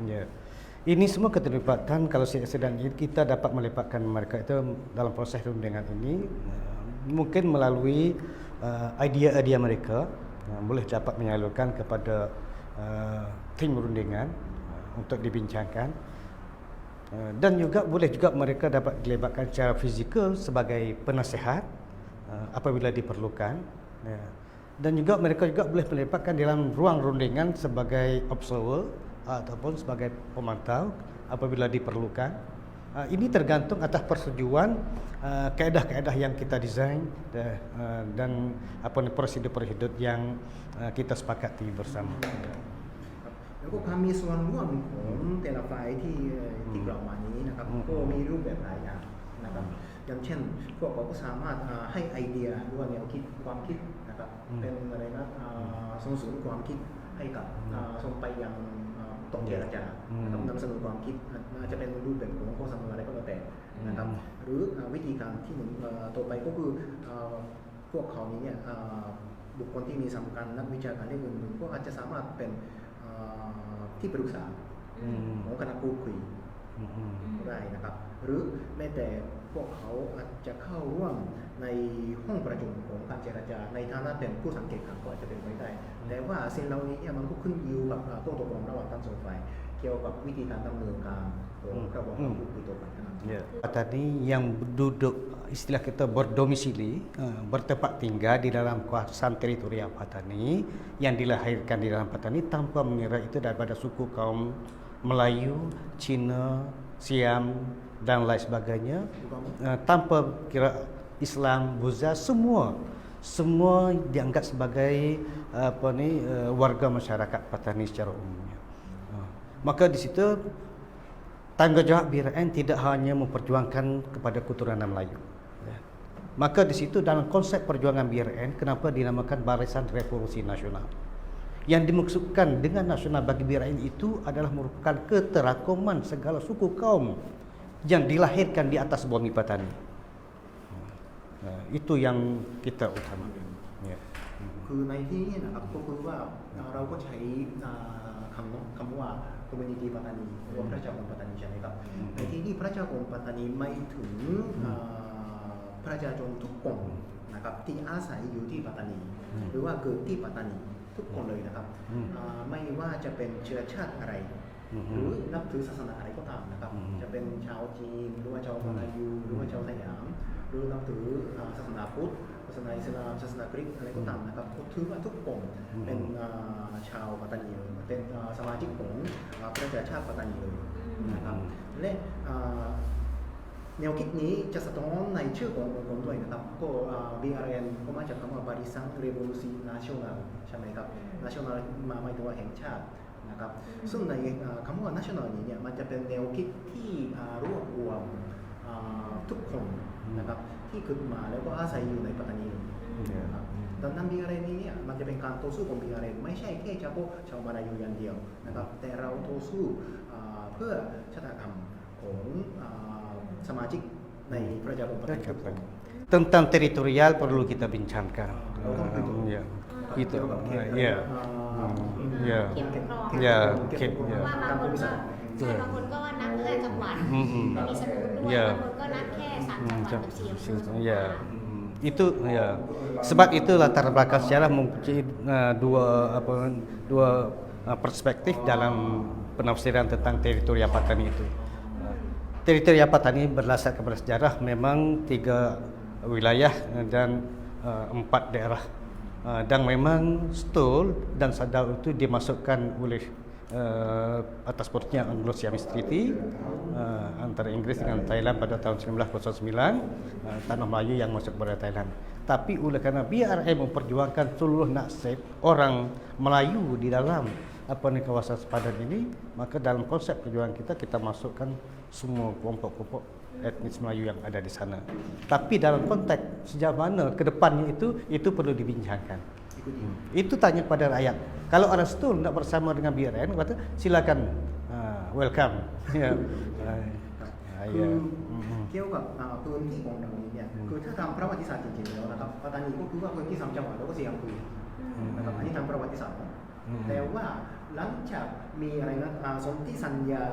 Ya. Ini semua keterlibatan kalau sedang kita dapat melibatkan mereka itu dalam proses rundingan ini mungkin melalui idea-idea mereka boleh dapat menyalurkan kepada tim rundingan untuk dibincangkan dan juga boleh juga mereka dapat dilibatkan secara fizikal sebagai penasihat apabila diperlukan dan juga mereka juga boleh melibatkan dalam ruang rundingan sebagai observer ataupun sebagai pemantau apabila diperlukan. Ini tergantung atas persetujuan kaedah-kaedah yang kita desain dan prosedur-prosedur yang kita sepakati bersama. แล้วก็การมีส่วนร่วมของแต่ละฝ่ายที่กล่าวมานี้นะครับก็มีรูปแบบหลายอย่างนะครับอย่างเช่นพวกเราก็สามารถให้ไอเดียหรือว่าแนวคิดความคิดนะครับเป็นอะไรนะส่งเสริมความคิดให้กับส่งไปยังโต๊ะเจรจานะครับนำเสนอความคิดอาจจะเป็นรูปแบบของข้อเสนออะไรก็แล้วแต่นะครับหรือวิธีการที่ต่อไปก็คือพวกเขานี้เนี่ยบุคคลที่มีสำคัญนักวิชาการที่อื่นๆก็อาจจะสามารถเป็นที่ปรึกษาของคณะพูดคุยก็ได้นะครับหรือแม้แต่พวกเขาอาจจะเข้าร่วมในห้องประชุมของการเจรจาในฐานะเป็นผู้สังเกตการณ์ก็อาจจะเป็นไปได้แต่ว่าสิ่งเหล่านี้มันก็ขึ้นอยู่กับข้อตกลงระหว่างทั้งสองฝ่ายเกี่ยวกับวิธีการดำเนินการของกระบวนการพูดคุยต่อไปนะครับ Tadi yang duduk istilah kita berdomisili bertempat tinggal di dalam kawasan teritorial Patani yang dilahirkan di dalam Patani tanpa mengira itu daripada suku kaum Melayu, Cina, Siam dan lain sebagainya tanpa kira Islam, Buddha semua semua dianggap sebagai warga masyarakat Patani secara umumnya. Maka di situ tanggungjawab BRN tidak hanya memperjuangkan kepada keturunan Melayu. Maka di situ dalam konsep perjuangan BRN, kenapa dinamakan Barisan Revolusi Nasional? Yang dimaksudkan dengan nasional bagi BRN itu adalah merupakan keterangkuman segala suku kaum yang dilahirkan di atas bumi Patani. Itu yang kita utamakan. Ya. คือในที่นี้นะครับก็คือว่าเราก็ใช้คำว่า community ปัตตานีหรือว่าพระเจ้ากรมปัตตานีใช่ไหมครับในที่นี้พระเจ้ากรมปัตตานีไม่ถึงประชาชนทุกกลุ่มนะครับที่อาศัยอยู่ที่ปัตตานีหรือว่าเกิดที่ปัตตานีทุกคนเลยนะครับไม่ว่าจะเป็นเชื้อชาติอะไรหรือนับถือศาสนาอะไรก็ตามนะครับจะเป็นชาวจีนหรือว่าชาวมาลายูหรือว่าชาวสยามหรือนับถือศาสนาพุทธศาสนาอิสลามศาสนากรีกอะไรก็ตามนะครับถือว่าทุกกลุ่มเป็นชาวปัตตานีเลยเป็นสมาชิกของประชาชาติปัตตานีเลยนะครับและแนวคิดนี้จะสะท้อนในชื่อขององค์กรด้วยนะครับก็ BRN ก็มาจากคำว่า Barisan Revolusi Nasional ใช่ไหมครับ Nasional มาหมายถึงว่าแห่งชาตินะครับซึ่งในคำว่า National นี้เนี่ยมันจะเป็นแนวคิดที่รวบรวมทุกคนนะครับที่ขึ้นมาแล้วก็อาศัยอยู่ในปัตตานีนะครับดังนั้น BRN นี้เนี่ยมันจะเป็นการต่อสู้ของ BRN ไม่ใช่แค่เฉพาะชาวมาลายูอย่างเดียวนะครับแต่เราต่อสู้เพื่อชะตากรรมของสมาชิกในประชาคมปัตตานี Tentang teritorial perlu kita bincangkan. Ya, itu. Ya, ya, ya, ว่าบางคนก็ใช่บางคนก็นับ5จังหวัดมีสมุทรด้วยบางคนก็นับแค่3จังหวัดกับ4อำเภอ Ya, itu ya. Sebab itu latar belakang sejarah mempunyai dua perspektif dalam penafsiran tentang teritorial Patani itu. Teritorial Patani berdasar kepada sejarah memang 3 wilayah dan 4 daerah. Dan memang Stul dan Sadau itu dimasukkan oleh atas perutnya Anglo-Siamese Treaty antara Inggris dengan Thailand pada tahun 1909, tanah Melayu yang masuk kepada Thailand. Tapi oleh karena BRN memperjuangkan seluruh nasib orang Melayu di dalam kawasan sepadan ini, maka dalam konsep perjuangan kita masukkan semua kelompok-kelompok etnis Melayu yang ada di sana. Tapi dalam konteks sejauh mana ke depannya itu perlu dibincangkan. Itu tanya pada rakyat. Kalau orang Stul nak bersama dengan BRN, kata silakan, welcome. Ya. คือเกี่ยวกับพื้นที่ของเรานี้เนี่ยคือถ้าตามประวัติศาสตร์จริงๆแล้วนะครับปัตตานีก็คือว่าพื้นที่3จังหวัดแล้วก็4อำเภอนะครับอันนี้ตามประวัติศาสตร์แต่ว่าหลังจากมีอะไรนะสนธิสัญญา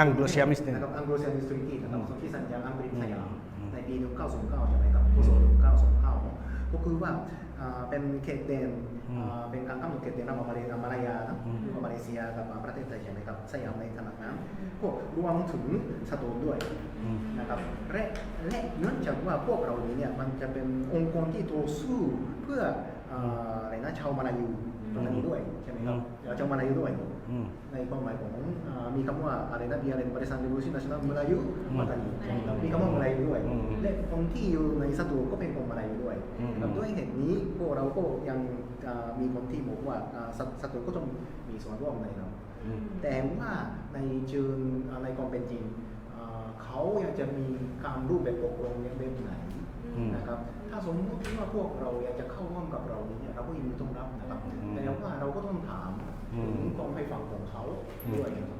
Anglo-Siamese นะครับ Anglo-Siamese Treaty นะครับสนธิสัญญาอังกฤษสยามในปี 1909 ใช่ไหมครับพ.ศ. 1929ก็คือว่าเป็นเขตแดนเป็นการกำหนดเขตแดนระหว่างมาลายานะมาเลเซียกับประเทศไทยใช่ไหมครับสยามในขณะนั้นก็รวมถึงสตูลด้วยนะครับและเนื่องจากว่าพวกเรานี้เนี่ยมันจะเป็นองค์กรที่ต่อสู้เพื่ออะไรนะชาวมาลายูตรงนี้ด้วยใช่ไหมครับชาวมาลายูด้วยในความหมายของมีคำว่าอะไรนะBRN Barisan Revolusi Nasional Melayu Pataniมีคำว่ามาลายูด้วยและคนที่อยู่ในสตูลก็เป็นคนมาลายูด้วยด้วยเหตุนี้พวกเราก็ยังมีคนที่บอกว่าสตูลก็ต้องมีส่วนร่วมในเราแต่ว่าในเชิงในความเป็นจริงเขายังจะมีการรูปแบบปกครองยังแบบไหนนะครับถ้าสมมติว่าพวกเราอยากจะเข้าร่วมกับเราเนี่ยเราก็ยินดีต้อนรับนะครับแต่ว่าเราก็ต้องถามถึงความให้ฝั่งของเขาด้วยนะครับ